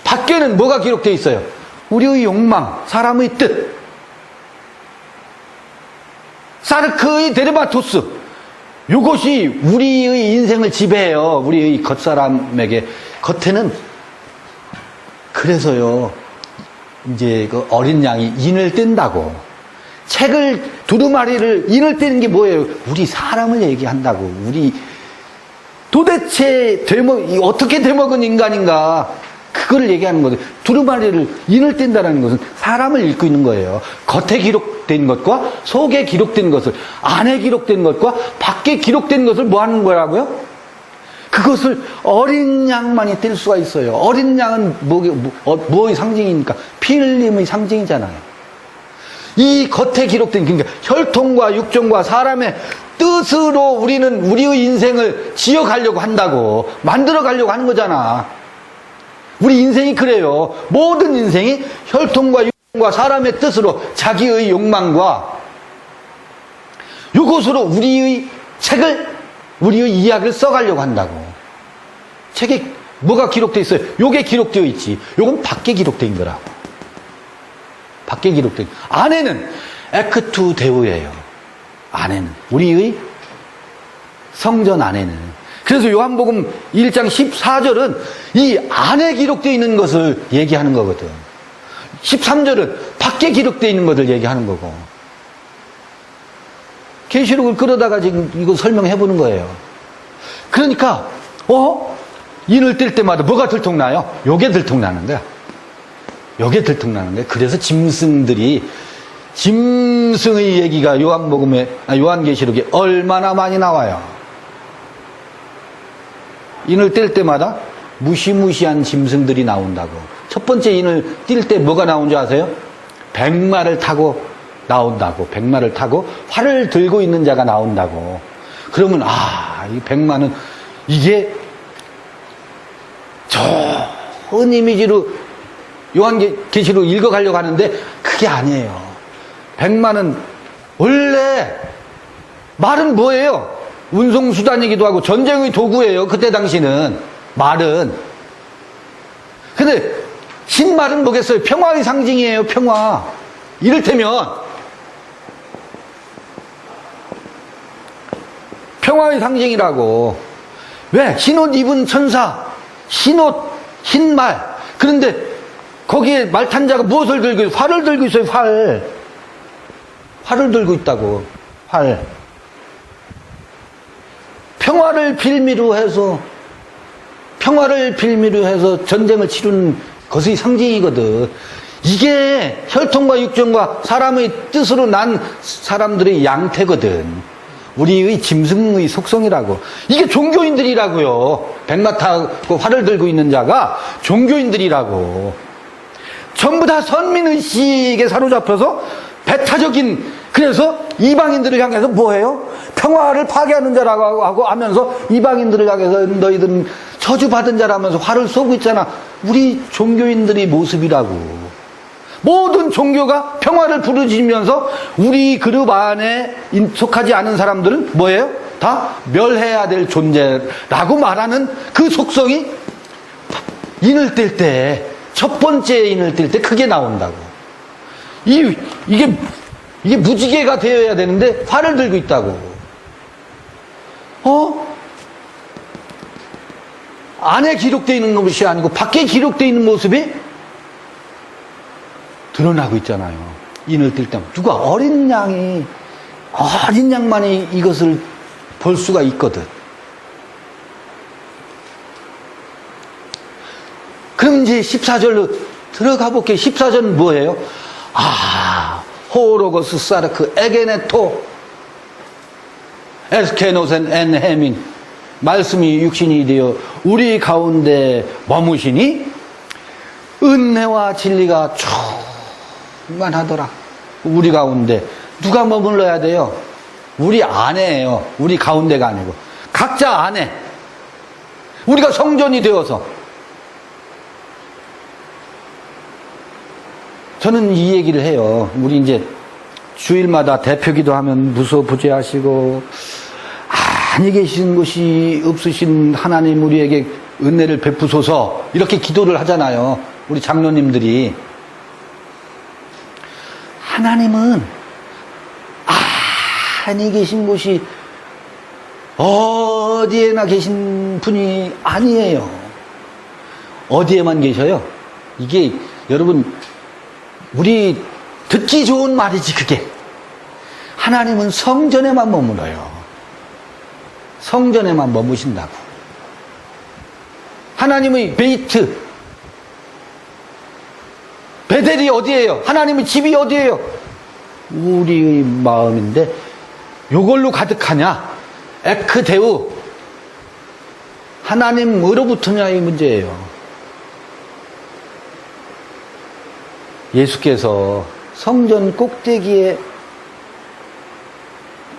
밖에는 뭐가 기록되어 있어요? 우리의 욕망, 사람의 뜻, 사르크의 데르마토스, 이것이 우리의 인생을 지배해요. 우리의 겉사람에게. 겉에는, 그래서요, 이제 그 어린 양이 인을 뗀다고. 책을, 두루마리를, 인을 떼는 게 뭐예요? 우리 사람을 얘기한다고. 우리, 도대체 어떻게 되먹은 인간인가. 그거를 얘기하는 거죠. 두루마리를, 인을 뗀다는 것은 사람을 읽고 있는 거예요. 겉에 기록된 것과 속에 기록된 것을, 안에 기록된 것과 밖에 기록된 것을 뭐 하는 거라고요? 그것을 어린 양만이 뗄 수가 있어요. 어린 양은 뭐의 상징이니까? 피 흘림의 상징이잖아요. 이 겉에 기록된, 그러니까 혈통과 육정과 사람의 뜻으로 우리는 우리의 인생을 지어가려고 한다고, 만들어가려고 하는 거잖아. 우리 인생이 그래요. 모든 인생이 혈통과 육정과 사람의 뜻으로 자기의 욕망과 이것으로 우리의 책을, 우리의 이야기를 써가려고 한다고. 책에 뭐가 기록되어 있어요? 요게 기록되어 있지. 요건 밖에 기록된 거라고. 밖에 기록된. 안에는 에크투 데우예요. 안에는. 우리의 성전 안에는. 그래서 요한복음 1장 14절은 이 안에 기록되어 있는 것을 얘기하는 거거든. 13절은 밖에 기록되어 있는 것을 얘기하는 거고. 계시록을 끌어다가 지금 이거 설명해 보는 거예요. 그러니까 인을 뗄 때마다 뭐가 들통나요? 요게 들통나는 거야. 요게 들통나는 거야. 그래서 짐승의 얘기가 요한계시록에 얼마나 많이 나와요. 인을 뗄 때마다 무시무시한 짐승들이 나온다고. 첫 번째 인을 뗄 때 뭐가 나온 줄 아세요? 백마를 타고 나온다고. 백마를 타고 활을 들고 있는 자가 나온다고. 그러면 이 백마는 이게 좋은 이미지로 요한계시록 읽어가려고 하는데 그게 아니에요. 백마는 원래 말은 뭐예요? 운송수단이기도 하고 전쟁의 도구예요. 그때 당시는 말은. 근데 신말은 뭐겠어요? 평화의 상징이에요. 평화. 이를테면 평화의 상징이라고. 왜? 흰옷 입은 천사, 흰옷, 흰말. 그런데 거기에 말 탄 자가 무엇을 들고 있어요? 활을 들고 있어요. 활을 들고 있다고. 활. 평화를 빌미로 해서 전쟁을 치르는 것의 상징이거든. 이게 혈통과 육정과 사람의 뜻으로 난 사람들의 양태거든. 우리의 짐승의 속성이라고. 이게 종교인들이라고요. 백마 타고 활을 들고 있는 자가 종교인들이라고. 전부 다 선민의식에 사로잡혀서 배타적인, 그래서 이방인들을 향해서 뭐해요? 평화를 파괴하는 자라고 하고 하면서 이방인들을 향해서 너희들은 저주받은 자라면서 활을 쏘고 있잖아. 우리 종교인들의 모습이라고. 모든 종교가 평화를 부르짖으면서 우리 그룹 안에 속하지 않은 사람들은 뭐예요? 다 멸해야 될 존재라고 말하는 그 속성이 인을 뗄 때, 첫 번째 인을 뗄 때 그게 나온다고. 이게 무지개가 되어야 되는데 활을 들고 있다고. 안에 기록되어 있는 것이 아니고 밖에 기록되어 있는 모습이 드러나고 있잖아요. 인을 뜰 때. 누가 어린 양만이 이것을 볼 수가 있거든. 그럼 이제 14절로 들어가 볼게요. 14절은 뭐예요? 호로고스 사르크 에게네토. 에스케노센 엔 헤민 말씀이 육신이 되어 우리 가운데 머무시니 은혜와 진리가 충만하더라. 우리 가운데 누가 머물러야 돼요? 우리 안에예요. 우리 가운데가 아니고 각자 안에 우리가 성전이 되어서. 저는 이 얘기를 해요. 우리 이제 주일마다 대표기도 하면 무소부재하시고 안에 계신 곳이 없으신 하나님 우리에게 은혜를 베푸소서 이렇게 기도를 하잖아요. 우리 장로님들이. 하나님은 안에 계신 곳이 어디에나 계신 분이 아니에요. 어디에만 계셔요? 이게 여러분 우리 듣기 좋은 말이지 그게. 하나님은 성전에만 머물러요. 성전에만 머무신다고. 하나님의 베이트 베델이 어디예요? 하나님의 집이 어디예요? 우리의 마음인데 요걸로 가득하냐? 에크데우 하나님으로부터냐의 문제예요. 예수께서 성전 꼭대기에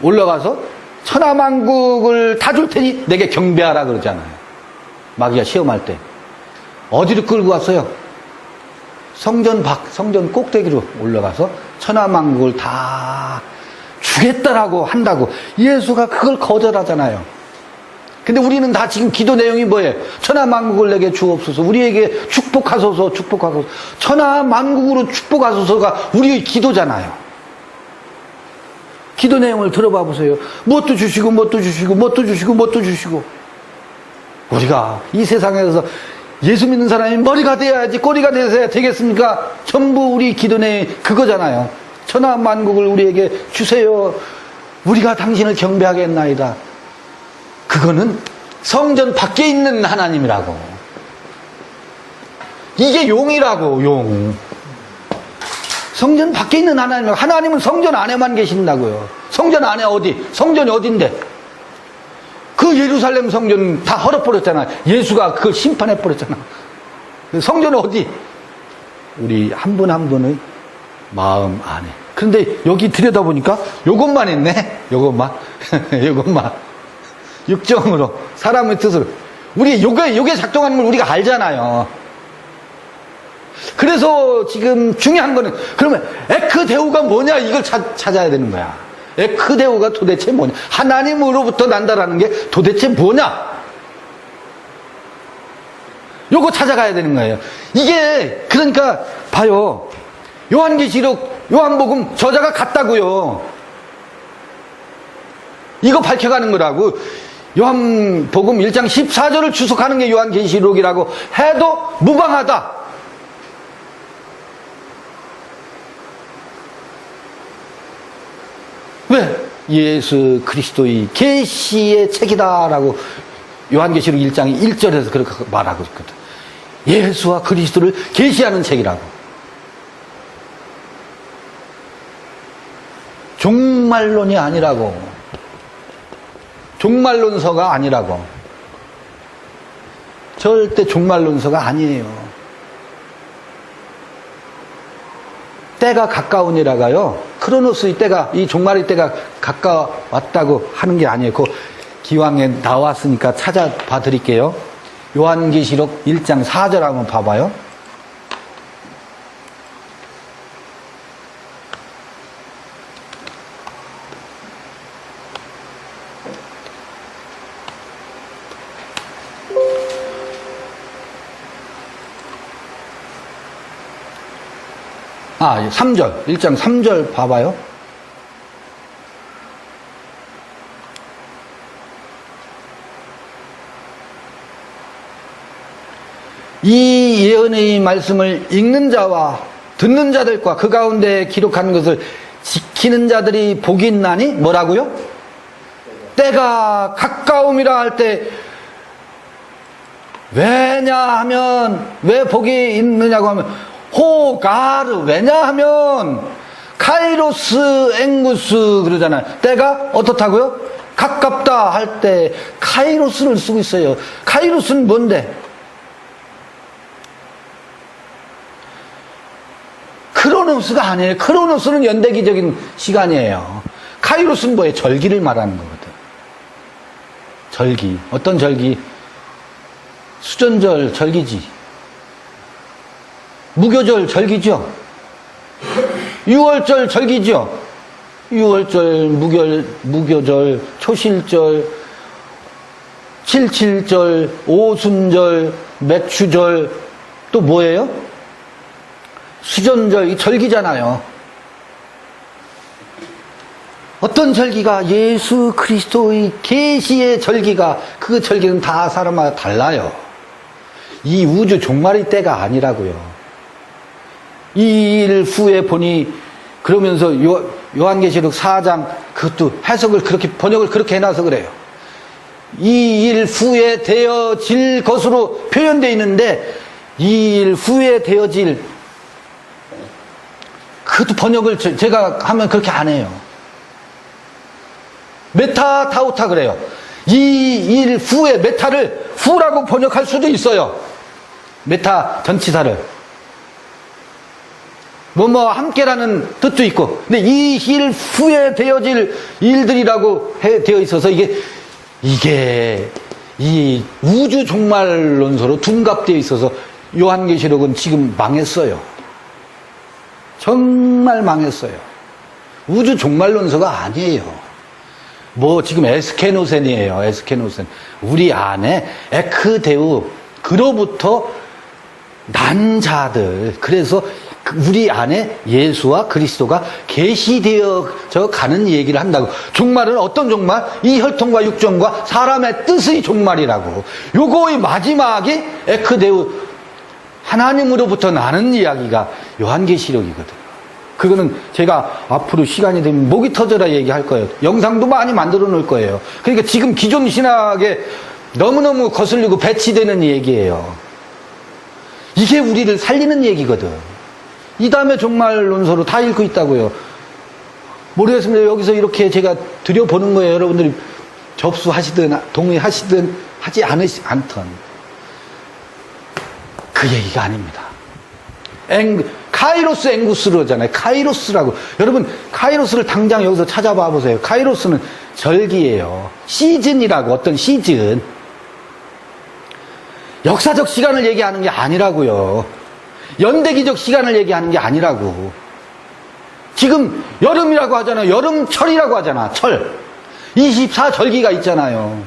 올라가서 천하만국을 다 줄 테니 내게 경배하라 그러잖아요. 마귀가 시험할 때 어디로 끌고 갔어요? 성전 꼭대기로 올라가서 천하만국을 다 주겠다라고 한다고. 예수가 그걸 거절하잖아요. 근데 우리는 다 지금 기도 내용이 뭐예요? 천하만국을 내게 주옵소서. 우리에게 축복하소서. 축복하소서. 천하만국으로 축복하소서가 우리의 기도잖아요. 기도 내용을 들어봐 보세요. 뭣도 주시고 뭣도 주시고 뭣도 주시고 뭣도 주시고. 우리가 이 세상에서 예수 믿는 사람이 머리가 돼야지 꼬리가 돼야 되겠습니까? 전부 우리 기도 내용이 그거잖아요. 천하만국을 우리에게 주세요. 우리가 당신을 경배하겠나이다. 그거는 성전 밖에 있는 하나님이라고. 이게 용이라고. 용. 성전 밖에 있는 하나님. 하나님은 성전 안에만 계신다고요. 성전 안에 어디? 성전이 어딘데? 그 예루살렘 성전 다 헐어버렸잖아. 예수가 그걸 심판해버렸잖아. 성전은 어디? 우리 한 분 한 분의 마음 안에. 그런데 여기 들여다보니까 요것만 있네. 요것만. 요것만. 육정으로. 사람의 뜻으로. 우리 요게 작동하는 걸 우리가 알잖아요. 그래서 지금 중요한 거는 그러면 에크데우가 뭐냐 이걸 찾아야 되는 거야. 에크데우가 도대체 뭐냐. 하나님으로부터 난다라는 게 도대체 뭐냐. 요거 찾아가야 되는 거예요. 이게 그러니까 봐요. 요한계시록 요한복음 저자가 같다고요. 이거 밝혀가는 거라고. 요한복음 1장 14절을 주석하는 게 요한계시록이라고 해도 무방하다. 왜? 예수 그리스도의 계시의 책이다라고 요한계시록 1장 1절에서 그렇게 말하고 있거든. 예수와 그리스도를 계시하는 책이라고. 종말론이 아니라고. 종말론서가 아니라고. 절대 종말론서가 아니에요. 때가 가까우니라가요. 크로노스의 때가, 이 종말의 때가 가까웠다고 하는 게 아니에요. 그 기왕에 나왔으니까 찾아봐 드릴게요. 요한계시록 1장 4절 한번 봐봐요. 아, 3절. 1장 3절 봐봐요. 이 예언의 말씀을 읽는 자와 듣는 자들과 그 가운데 기록한 것을 지키는 자들이 복이 있나니 뭐라고요? 때가 가까움이라 할 때 왜냐하면 왜 복이 있느냐고 하면 호가르 왜냐하면 카이로스 앵구스 그러잖아요. 때가 어떻다고요? 가깝다 할 때 카이로스를 쓰고 있어요. 카이로스는 뭔데? 크로노스가 아니에요. 크로노스는 연대기적인 시간이에요. 카이로스는 뭐예요? 절기를 말하는 거거든. 절기. 어떤 절기? 수전절 절기지. 무교절 절기죠. 유월절 절기죠. 유월절, 무교절, 초실절, 칠칠절, 오순절, 매추절, 또 뭐예요? 수전절, 이 절기잖아요. 어떤 절기가 예수 그리스도의 계시의 절기가, 그 절기는 다 사람마다 달라요. 이 우주 종말의 때가 아니라고요. 이 일 후에 보니, 그러면서 요한계시록 4장 그것도 해석을 그렇게, 번역을 그렇게 해놔서 그래요. 이 일 후에 되어질 것으로 표현되어 있는데, 이 일 후에 되어질, 그것도 번역을 제가 하면 그렇게 안 해요. 메타 타우타 그래요. 이 일 후에, 메타를 후라고 번역할 수도 있어요. 메타 전치사를. 뭐뭐 함께라는 뜻도 있고. 근데 이 일 후에 되어질 일들이라고 되어 있어서 이게 이 우주 종말론서로 둔갑되어 있어서 요한계시록은 지금 망했어요. 정말 망했어요. 우주 종말론서가 아니에요. 뭐 지금 에스케노센이에요. 에스케노센. 우리 안에 에크데우, 그로부터 난 자들. 그래서 우리 안에 예수와 그리스도가 계시되어져 가는 얘기를 한다고. 종말은 어떤 종말? 이 혈통과 육정과 사람의 뜻의 종말이라고. 요거의 마지막이 에크데우, 하나님으로부터 나는 이야기가 요한계시록이거든. 그거는 제가 앞으로 시간이 되면 목이 터져라 얘기할 거예요. 영상도 많이 만들어 놓을 거예요. 그러니까 지금 기존 신학에 너무너무 거슬리고 배치되는 얘기예요. 이게 우리를 살리는 얘기거든. 이 다음에 종말론서로 다 읽고 있다고요. 모르겠습니다. 여기서 이렇게 제가 드려보는 거예요. 여러분들이 접수하시든 동의하시든 하지 않던 그 얘기가 아닙니다. 카이로스 앵구스로잖아요. 카이로스라고. 여러분, 카이로스를 당장 여기서 찾아봐 보세요. 카이로스는 절기예요. 시즌이라고. 어떤 시즌. 역사적 시간을 얘기하는 게 아니라고요. 연대기적 시간을 얘기하는 게 아니라고. 지금 여름이라고 하잖아요. 여름철이라고 하잖아. 철. 24절기가 있잖아요.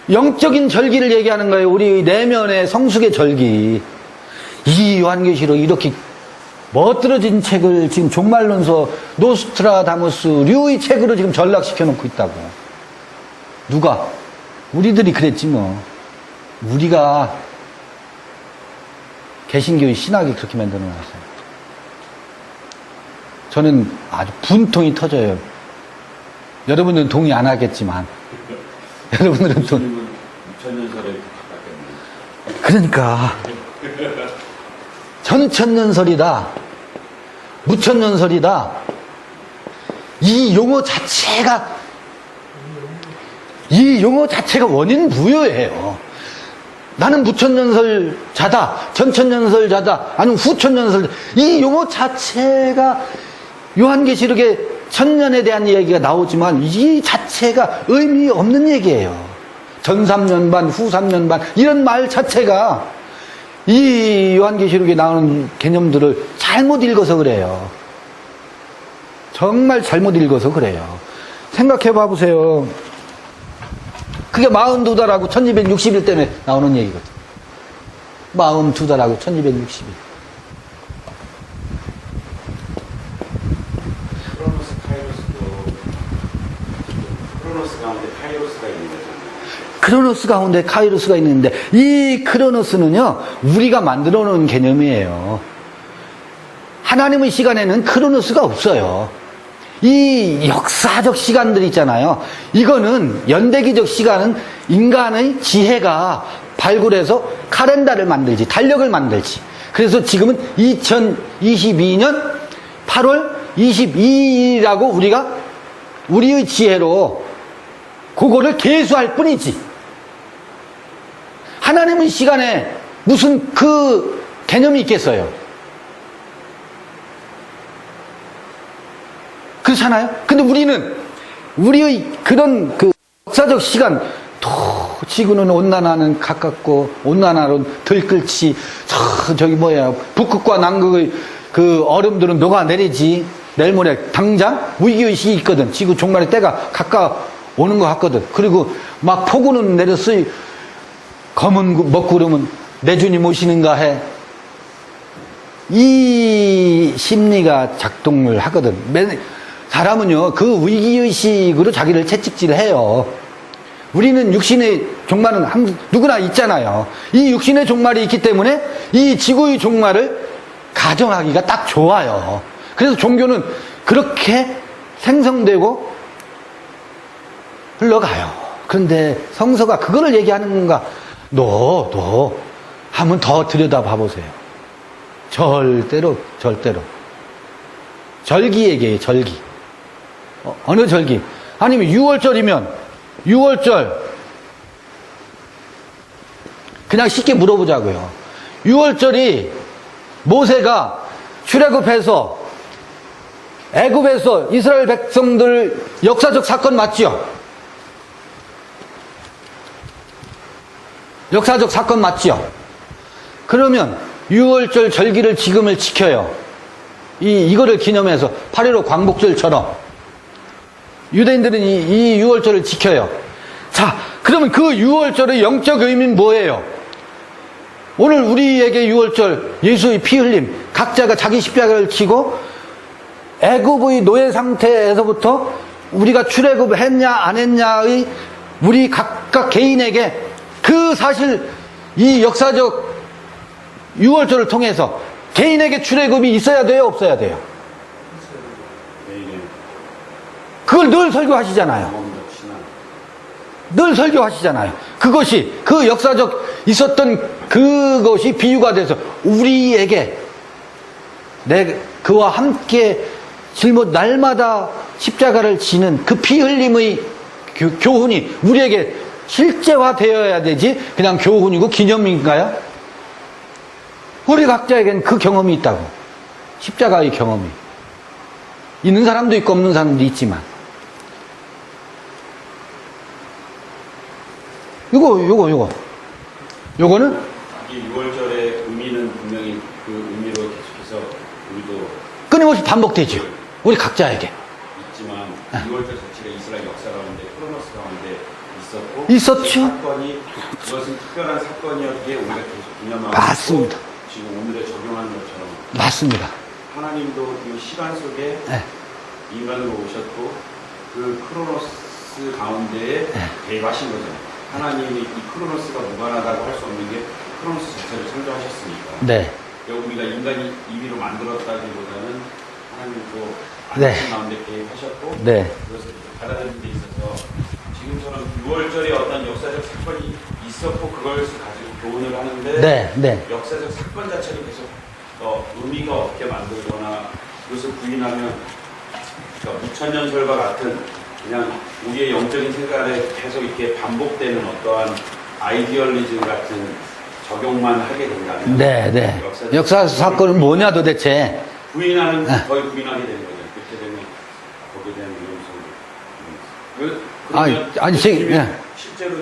영적인 절기를 얘기하는 거예요. 우리 내면의 성숙의 절기. 이 요한계시록 이렇게 멋들어진 책을 지금 종말론서 노스트라다무스 류의 책으로 지금 전락시켜 놓고 있다고. 누가? 우리들이 그랬지 뭐. 우리가 개신교의 신학이 그렇게 만들어 놨어요. 저는 아주 분통이 터져요. 여러분들은 동의 안 하겠지만. 여러분들은 또. 6천년설에 가깝겠네요. 그러니까. 전천년설이다. 무천년설이다. 이 용어 자체가 원인 부여예요. 나는 무천년설자다, 전천년설자다, 아니면 후천년설. 이 용어 자체가 요한계시록에 천년에 대한 이야기가 나오지만 이 자체가 의미 없는 얘기예요. 전 3년 반, 후 3년 반 이런 말 자체가 이 요한계시록에 나오는 개념들을 잘못 읽어서 그래요. 정말 잘못 읽어서 그래요. 생각해 봐 보세요. 그게 42달하고 1260일 때문에 나오는 얘기거든. 42달하고 1260일. 크로노스 가운데 카이로스가 있는 거잖아요. 크로노스 가운데 카이로스가 있는데, 이 크로노스는요, 우리가 만들어 놓은 개념이에요. 하나님의 시간에는 크로노스가 없어요. 이 역사적 시간들 있잖아요. 이거는 연대기적 시간은 인간의 지혜가 발굴해서 카렌다를 만들지, 달력을 만들지. 그래서 지금은 2022년 8월 22일이라고 우리가 우리의 지혜로 그거를 계수할 뿐이지. 하나님의 시간에 무슨 그 개념이 있겠어요? 그렇잖아요? 근데 우리는 우리의 그런 그 역사적 시간, 지구는 온난화는 가깝고 온난화로 들끓지, 저기 뭐야, 북극과 남극의 그 얼음들은 녹아내리지. 내일 모레 당장 위기의식이 있거든. 지구 종말의 때가 가까워오는 것 같거든. 그리고 막 폭우는 내렸어요. 검은 먹구름은 내 주님 오시는가 해. 이 심리가 작동을 하거든. 사람은요, 그 위기의식으로 자기를 채찍질해요. 우리는 육신의 종말은 누구나 있잖아요. 이 육신의 종말이 있기 때문에 이 지구의 종말을 가정하기가 딱 좋아요. 그래서 종교는 그렇게 생성되고 흘러가요. 그런데 성서가 그거를 얘기하는 건가? 너 한번 더 들여다봐 보세요. 절대로. 절기 얘기예요, 절기. 어느 절기? 아니면 6월절이면 6월절. 그냥 쉽게 물어보자고요. 6월절이 모세가 출애굽해서 애굽에서 이스라엘 백성들 역사적 사건 맞죠? 역사적 사건 맞죠? 그러면 6월절 절기를 지금을 지켜요. 이거를 기념해서 8.15 광복절처럼 유대인들은 이 6월절을 지켜요. 자, 그러면 그 6월절의 영적 의미는 뭐예요? 오늘 우리에게 6월절, 예수의 피 흘림, 각자가 자기 십자가를 지고 애굽의 노예 상태에서부터 우리가 출애굽했냐 안 했냐의 우리 각각 개인에게 그 사실 이 역사적 6월절을 통해서 개인에게 출애굽이 있어야 돼요, 없어야 돼요? 그걸 늘 설교하시잖아요. 늘 설교하시잖아요. 그것이 그 역사적 있었던 그것이 비유가 돼서 우리에게 그와 함께 날마다 십자가를 지는 그 피 흘림의 교훈이 우리에게 실제화되어야 되지 그냥 교훈이고 기념인가요? 우리 각자에겐 그 경험이 있다고. 십자가의 경험이 있는 사람도 있고 없는 사람도 있지만 요거는 이 6월절의 의미는 분명히 그 의미로 계속해서 우리도 끊임없이 반복되죠. 우리 각자에게 있지만 6월절 자체가 이스라엘 역사 가운데 크로노스 가운데 있었고 있었죠. 사건이 그것은 특별한 사건이었기에 우리가 계속 기념하고 맞습니다. 지금 오늘에 적용하는 것처럼 맞습니다. 하나님도 이 시간 속에 네. 인간으로 오셨고 그 크로노스 가운데에 대입하신 거잖아요. 하나님이 이 크로노스가 무관하다고 할 수 없는 게 크로노스 자체를 창조하셨으니까. 네. 우리가 인간이 임의로 만들었다기보다는 하나님도 네. 안전 가운데 개입하셨고 네. 그것을 받아들이는 데 있어서 지금처럼 6월절에 어떤 역사적 사건이 있었고 그것을 가지고 교훈을 하는데 네. 역사적 사건 자체를 계속 의미가 없게 만들거나 그것을 부인하면 그러니까 무천년설과 같은 그냥 우리의 영적인 생각에 계속 이렇게 반복되는 어떠한 아이디얼리즘 같은 적용만 하게 된다면 네. 역사 사건은 뭐냐 도대체? 부인하는 거의 부인하게 되는 거죠. 그렇게 되면 거기에 대한 위험성이. 아니 실제로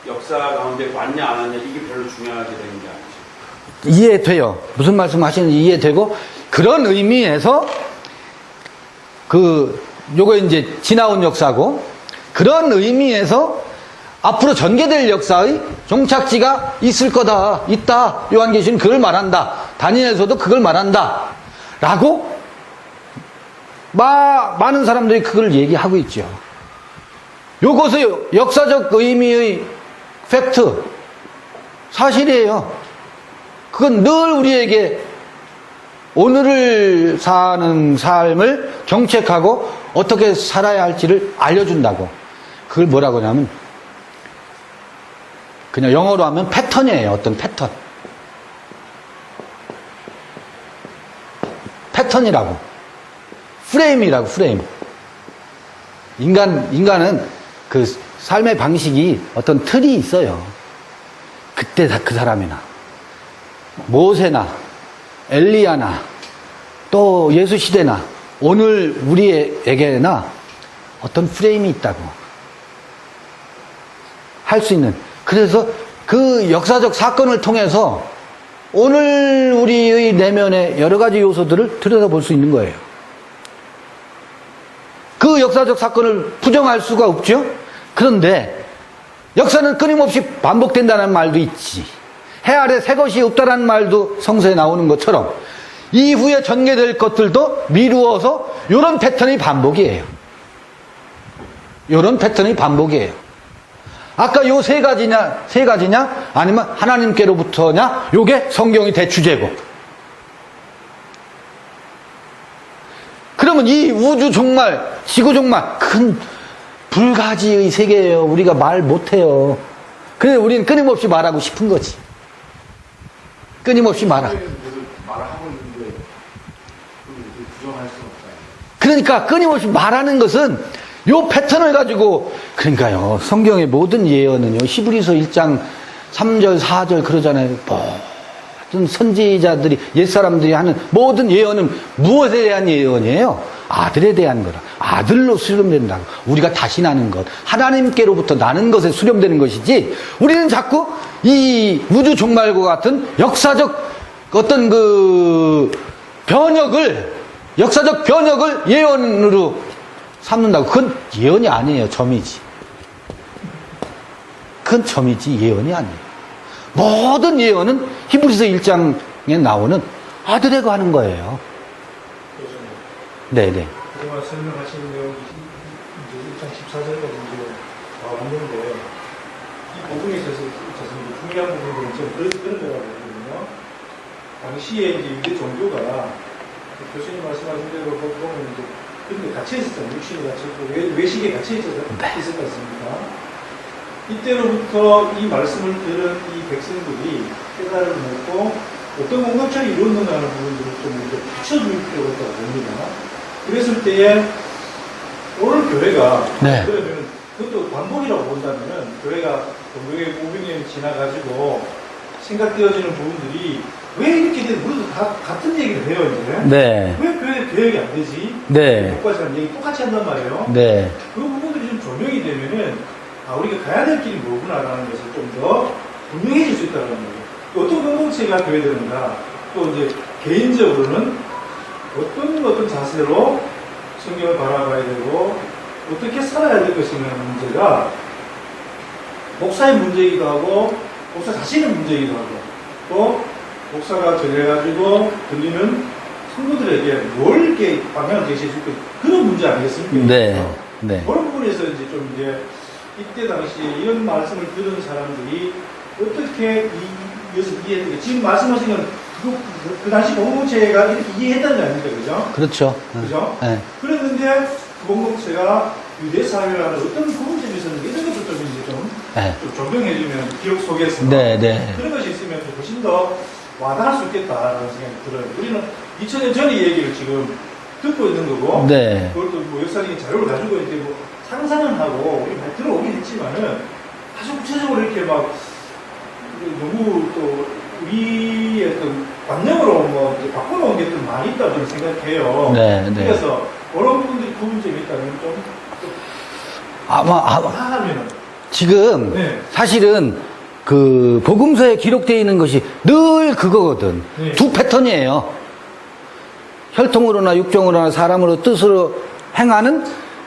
역사 가운데 왔냐 안 왔냐 이게 별로 중요하게 되는 게 아니죠. 이해돼요. 무슨 말씀 하시는지 이해되고 그런 의미에서 요거 이제 지나온 역사고 그런 의미에서 앞으로 전개될 역사의 종착지가 있을 거다, 있다. 요한계시는 그걸 말한다. 다니엘서도 그걸 말한다. 라고 많은 사람들이 그걸 얘기하고 있죠. 요것의 역사적 의미의 팩트, 사실이에요. 그건 늘 우리에게 오늘을 사는 삶을 경책하고 어떻게 살아야 할지를 알려준다고. 그걸 뭐라고 하냐면 그냥 영어로 하면 패턴이에요. 어떤 패턴. 패턴이라고. 프레임이라고, 프레임. 인간은 그 삶의 방식이 어떤 틀이 있어요. 그때 그 사람이나, 모세나, 엘리야나, 또 예수 시대나, 오늘 우리에게나 어떤 프레임이 있다고 할 수 있는. 그래서 그 역사적 사건을 통해서 오늘 우리의 내면의 여러 가지 요소들을 들여다볼 수 있는 거예요. 그 역사적 사건을 부정할 수가 없죠. 그런데 역사는 끊임없이 반복된다는 말도 있지. 해 아래 새 것이 없다는 말도 성서에 나오는 것처럼 이후에 전개될 것들도 미루어서 이런 패턴의 반복이에요. 이런 패턴의 반복이에요. 아까 요 세 가지냐 아니면 하나님께로부터냐, 요게 성경의 대주제고. 그러면 이 우주 종말, 지구 종말, 큰 불가지의 세계예요. 우리가 말 못해요. 그래서 우리는 끊임없이 말하고 싶은 거지. 끊임없이 말하고. 그러니까 끊임없이 말하는 것은 요 패턴을 가지고, 그러니까요, 성경의 모든 예언은요, 히브리서 1장 3절, 4절 그러잖아요. 모든 선지자들이, 옛사람들이 하는 모든 예언은 무엇에 대한 예언이에요? 아들에 대한 거라. 아들로 수렴된다고. 우리가 다시 나는 것, 하나님께로부터 나는 것에 수렴되는 것이지, 우리는 자꾸 이 우주 종말과 같은 역사적 어떤 그 역사적 변혁을 예언으로 삼는다고. 그건 예언이 아니에요. 점이지. 그건 점이지 예언이 아니에요. 모든 예언은 히브리서 1장에 나오는 아들에 관한 거예요. 네네. 그동안 설명하신 내용이 이제 1장 14절까지 이제 왔는데, 이 부분에 있어서 중요한 부분은 좀 그런 거라고 보거든요. 당시에 이제 유대 종교가 교수님 말씀하신 대로 보면 이제 근데 갇혀 있었잖아요. 육신이 갇혀 있고 외식에 갇혀 있었지 않습니까? 이때로부터 이 말씀을 들은 이 백성들이 깨달음을 먹고 어떤 공동체를 이루었는가 하는 부분들을 좀 이제 붙여줄 필요가 있다고 봅니다. 그랬을 때에 오늘 교회가 그러면 그것도 반복이라고 본다면은 교회가 동교회 500년이 지나가지고 생각되어지는 부분들이 왜 이렇게 돼? 우리도 다 같은 얘기를 해요, 이제. 네. 왜 교회 개혁이 안 되지? 네. 목과 사람 얘기 똑같이 한단 말이에요. 네. 그 부분들이 좀 조명이 되면은, 우리가 가야 될 길이 뭐구나라는 것을 좀 더 분명해질 수 있다는 거예요. 어떤 공동체가 교회 되는가, 또 이제 개인적으로는 어떤 자세로 성경을 바라봐야 되고, 어떻게 살아야 될 것인가 하는 문제가 목사의 문제이기도 하고, 목사 자신의 문제이기도 하고, 또 목사가 전해가지고 들리는 성도들에게 뭘 이렇게 방향을 제시해 줄까, 그런 문제 아니겠습니까? 네. 네. 그런 부분에서 이제 좀 이제 이때 당시에 이런 말씀을 들은 사람들이 어떻게 이것을 이해했는가. 지금 말씀하신 건 그 당시 공동체가 이렇게 이해했다는 거 아닙니까? 그죠? 그렇죠. 그죠? 네. 그랬는데 그 공동체가 유대 사회라는 어떤 부분점이 있었는데 이런 것도 좀 이제 좀 적용해주면 기록 속에서 네. 그런 것이 있으면 훨씬 더 와닿을 수 있겠다라는 생각이 들어요. 우리는 2000년 전의 얘기를 지금 듣고 있는 거고, 네. 그것도 뭐 역사적인 자료를 가지고 이제 뭐 상상은 하고 우리 막 들어오긴 했지만은 아주 구체적으로 이렇게 막 너무 또 우리의 어떤 관념으로 뭐 이제 바꿔놓은 게 좀 많이 있다고 저는 생각해요. 네. 그래서 그런 부분들이 구분점이 있다면 좀 아마 하면 지금 네. 사실은 그 복음서에 기록되어 있는 것이 늘 그거거든. 네. 두 패턴이에요. 혈통으로나 육정으로나 사람으로 뜻으로 행하는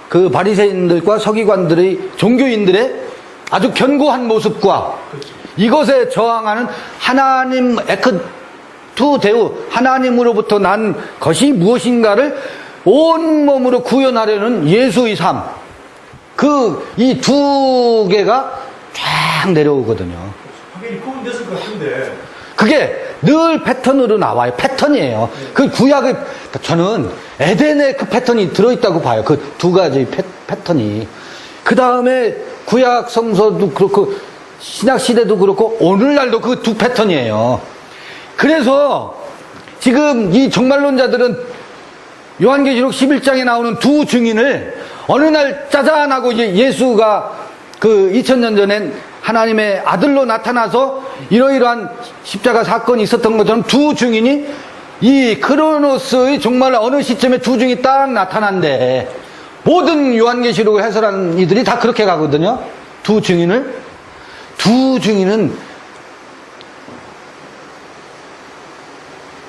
그 바리새인들과 서기관들의 종교인들의 아주 견고한 모습과 그렇죠. 이것에 저항하는 하나님 에크투 데우, 하나님으로부터 난 것이 무엇인가를 온몸으로 구현하려는 예수의 삶, 이 두 개가 쫙 내려오거든요. 확연히 구분됐을 것 같은데. 그게 늘 패턴으로 나와요. 패턴이에요. 그 구약의, 저는 에덴의 그 패턴이 들어있다고 봐요. 그 두 가지 패턴이. 그 다음에 구약 성서도 그렇고, 신약 시대도 그렇고, 오늘날도 그 두 패턴이에요. 그래서 지금 이 종말론자들은 요한계시록 11장에 나오는 두 증인을 어느 날 짜잔하고 이제 예수가 그 2000년 전엔 하나님의 아들로 나타나서 이러이러한 십자가 사건이 있었던 것처럼 두 증인이 이 크로노스의 정말 어느 시점에 두 증인이 딱 나타난대. 모든 요한계시록을 해설하는 이들이 다 그렇게 가거든요. 두 증인은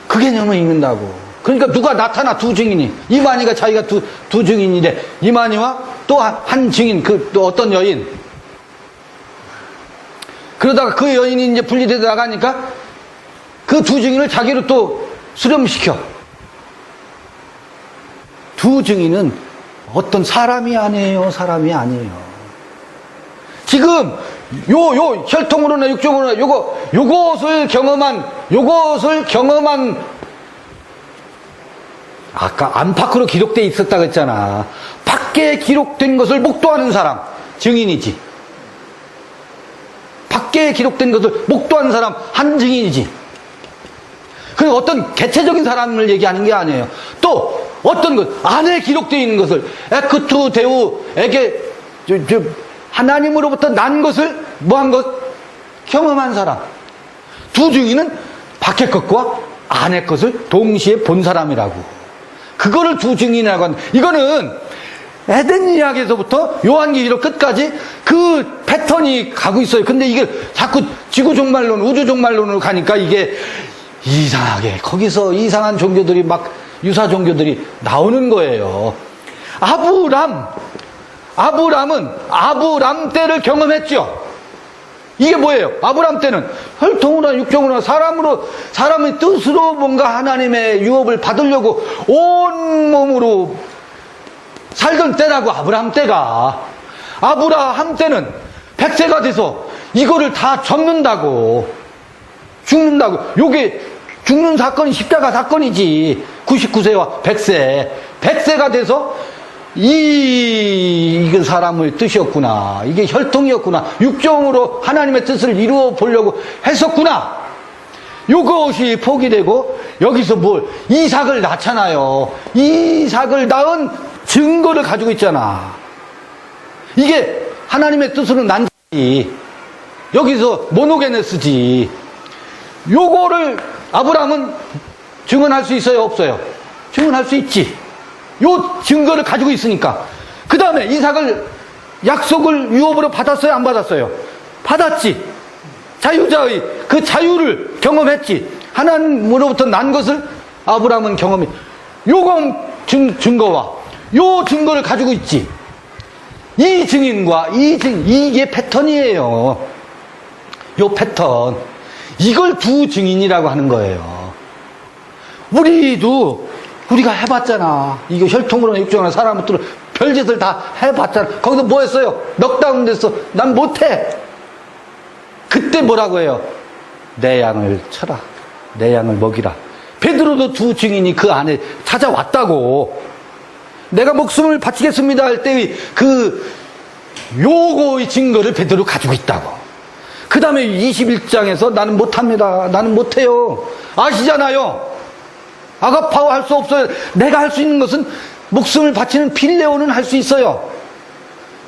그 개념을 읽는다고. 그러니까 누가 나타나, 두 증인이. 이만희가 자기가 두 증인이래. 이만희와 또 한 증인, 또 어떤 여인. 그러다가 그 여인이 이제 분리되다 나가니까 그 두 증인을 자기로 또 수렴시켜. 두 증인은 어떤 사람이 아니에요. 사람이 아니에요. 지금 요 혈통으로나 육종으로나 요것을 경험한 아까 안팎으로 기록되어 있었다고 했잖아. 밖에 기록된 것을 목도하는 사람 증인이지. 밖에 기록된 것을 목도하는 사람 한 증인이지. 그리고 어떤 개체적인 사람을 얘기하는 게 아니에요. 또 어떤 것 안에 기록되어 있는 것을 에크투 데우에게 하나님으로부터 난 것을 뭐한 것 경험한 사람. 두 증인은 밖의 것과 안의 것을 동시에 본 사람이라고. 그거를 두 증인이라고 한다. 이거는 에덴 이야기에서부터 요한계시록 끝까지 그 패턴이 가고 있어요. 근데 이게 자꾸 지구 종말론, 우주 종말론으로 가니까 이게 이상하게 거기서 이상한 종교들이 막 유사 종교들이 나오는 거예요. 아브람은 아브람 때를 경험했죠. 이게 뭐예요? 아브람 때는 혈통으로나 육종으로나 사람의 뜻으로 뭔가 하나님의 유업을 받으려고 온 몸으로 살던 때라고. 아브람 때가. 아브라함 때는 100세가 돼서 이거를 다 접는다고. 죽는다고. 요게 죽는 사건이 십자가 사건이지. 99세와 100세. 100세가 돼서 이게 사람의 뜻이었구나. 이게 혈통이었구나. 육종으로 하나님의 뜻을 이루어 보려고 했었구나. 요것이 포기되고 여기서 이삭을 낳잖아요. 이삭을 낳은 증거를 가지고 있잖아. 이게 하나님의 뜻으로 난지. 여기서 모노게네스지. 요거를 아브라함은 증언할 수 있어요? 없어요? 증언할 수 있지. 요 증거를 가지고 있으니까. 그 다음에 이삭을 약속을 유업으로 받았어요? 안 받았어요? 받았지. 자유자의 그 자유를 경험했지. 하나님으로부터 난 것을 아브라함은 경험해. 요건 증거와 요 증거를 가지고 있지. 이 증인과 이게 패턴이에요. 요 패턴. 이걸 두 증인이라고 하는 거예요. 우리가 해봤잖아. 이거 혈통으로나 육종으로나 사람으로 별짓을 다 해봤잖아. 거기서 뭐 했어요? 넉다운 됐어. 난 못해. 그때 뭐라고 해요? 내 양을 쳐라. 내 양을 먹이라. 베드로도 두 증인이 그 안에 찾아왔다고. 내가 목숨을 바치겠습니다 할 때의 요거의 증거를 베드로 가지고 있다고. 그 다음에 21장에서 나는 못합니다. 나는 못해요. 아시잖아요. 아가파오 할 수 없어요. 내가 할 수 있는 것은 목숨을 바치는 빌레오는 할 수 있어요.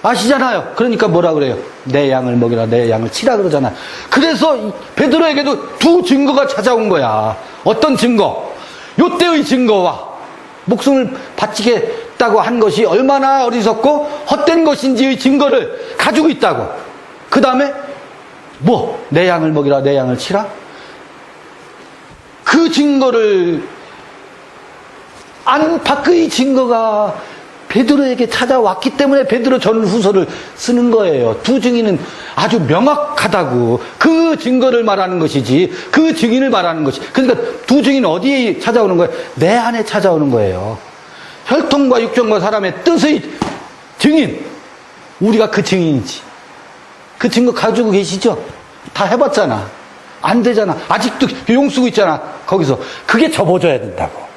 아시잖아요. 그러니까 뭐라 그래요? 내 양을 먹이라, 내 양을 치라 그러잖아요. 그래서 베드로에게도 두 증거가 찾아온 거야. 어떤 증거? 요때의 증거와 목숨을 바치겠다고 한 것이 얼마나 어리석고 헛된 것인지의 증거를 가지고 있다고. 그 다음에 내 양을 먹이라, 내 양을 치라? 그 증거를 안팎의 증거가 베드로에게 찾아왔기 때문에 베드로 전후서를 쓰는 거예요. 두 증인은 아주 명확하다고. 그 증거를 말하는 것이지 그 증인을 말하는 것이. 그러니까 두 증인은 어디에 찾아오는 거예요? 내 안에 찾아오는 거예요. 혈통과 육종과 사람의 뜻의 증인. 우리가 그 증인이지. 그 증거 가지고 계시죠? 다 해봤잖아. 안 되잖아. 아직도 용쓰고 있잖아. 거기서. 그게 접어져야 된다고.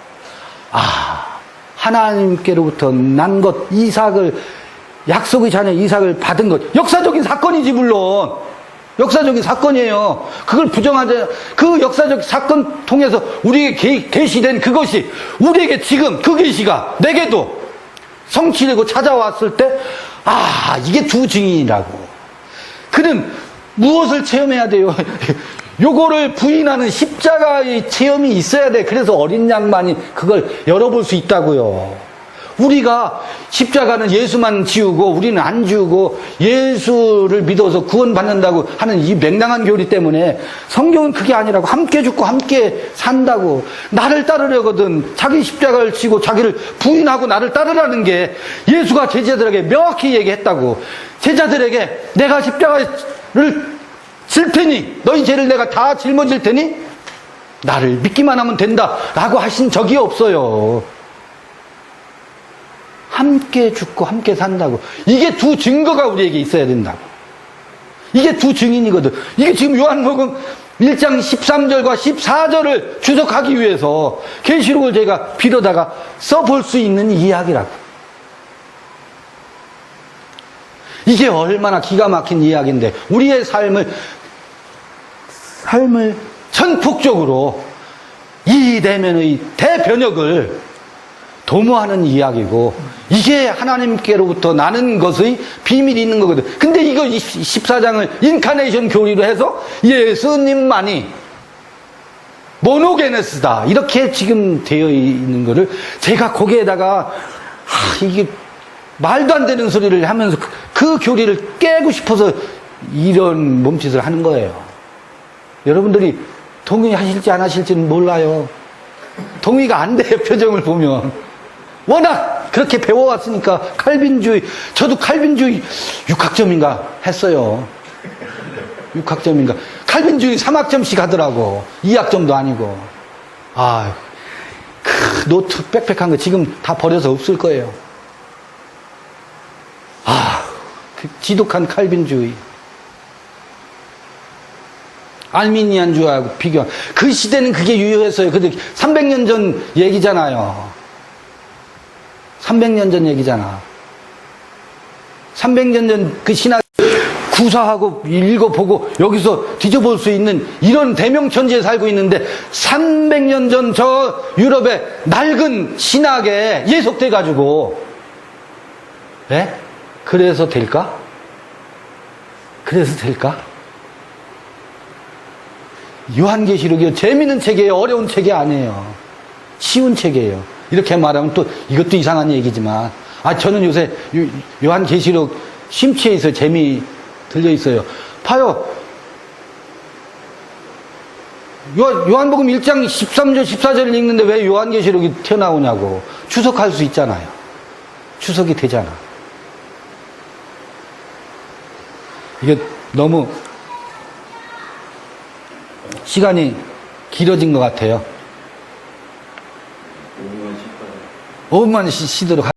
하나님께로부터 난 것, 약속의 자녀 이삭을 받은 것. 역사적인 사건이지, 물론. 역사적인 사건이에요. 그걸 부정하지. 그 역사적 사건 통해서 우리에게 계시된 그것이 우리에게 지금 그 계시가 내게도 성취되고 찾아왔을 때, 아, 이게 두 증인이라고. 그는 무엇을 체험해야 돼요? 요거를 부인하는 십자가의 체험이 있어야 돼. 그래서 어린 양만이 그걸 열어볼 수 있다고요. 우리가 십자가는 예수만 지우고 우리는 안 지우고 예수를 믿어서 구원받는다고 하는 이 맹랑한 교리 때문에 성경은 그게 아니라고. 함께 죽고 함께 산다고. 나를 따르려거든 자기 십자가를 지고 자기를 부인하고 나를 따르라는 게 예수가 제자들에게 명확히 얘기했다고. 제자들에게 내가 십자가를 질 테니 너희 죄를 내가 다 짊어질 테니 나를 믿기만 하면 된다라고 하신 적이 없어요. 함께 죽고 함께 산다고. 이게 두 증거가 우리에게 있어야 된다고. 이게 두 증인이거든. 이게 지금 요한복음 1장 13절과 14절을 주석하기 위해서 계시록을 제가 빌어다가 써볼 수 있는 이야기라고. 이게 얼마나 기가 막힌 이야기인데 우리의 삶을 전폭적으로 이 내면의 대변혁을 도모하는 이야기고, 이게 하나님께로부터 나는 것의 비밀이 있는 거거든. 근데 이거 14장을 인카네이션 교리로 해서 예수님만이 모노게네스다 이렇게 지금 되어 있는 거를 제가 거기에다가 이게 말도 안 되는 소리를 하면서 그 교리를 깨고 싶어서 이런 몸짓을 하는 거예요. 여러분들이 동의하실지 안 하실지는 몰라요. 동의가 안 돼요. 표정을 보면. 워낙 그렇게 배워왔으니까. 칼빈주의, 저도 칼빈주의 6학점인가 했어요. 6학점인가. 칼빈주의 3학점씩 하더라고. 2학점도 아니고. 아, 노트 빽빽한 거 지금 다 버려서 없을 거예요. 아, 그 지독한 칼빈주의. 알미니안주의하고 비교. 그 시대는 그게 유효했어요. 근데 300년 전 얘기잖아요. 300년 전 얘기잖아. 300년 전 그 신학 구사하고 읽어보고 여기서 뒤져볼 수 있는 이런 대명천지에 살고 있는데 300년 전 저 유럽의 낡은 신학에 예속돼가지고, 예? 그래서 될까? 그래서 될까? 요한계시록이 재미있는 책이에요. 어려운 책이 아니에요. 쉬운 책이에요. 이렇게 말하면 또 이것도 이상한 얘기지만, 저는 요새 요한계시록 심취해 있어요. 재미 들려 있어요. 봐요. 요한복음 1장 13절 14절을 읽는데 왜 요한계시록이 튀어나오냐고. 추석할 수 있잖아요. 추석이 되잖아. 이게 너무 시간이 길어진 것 같아요. 5분만 쉬도록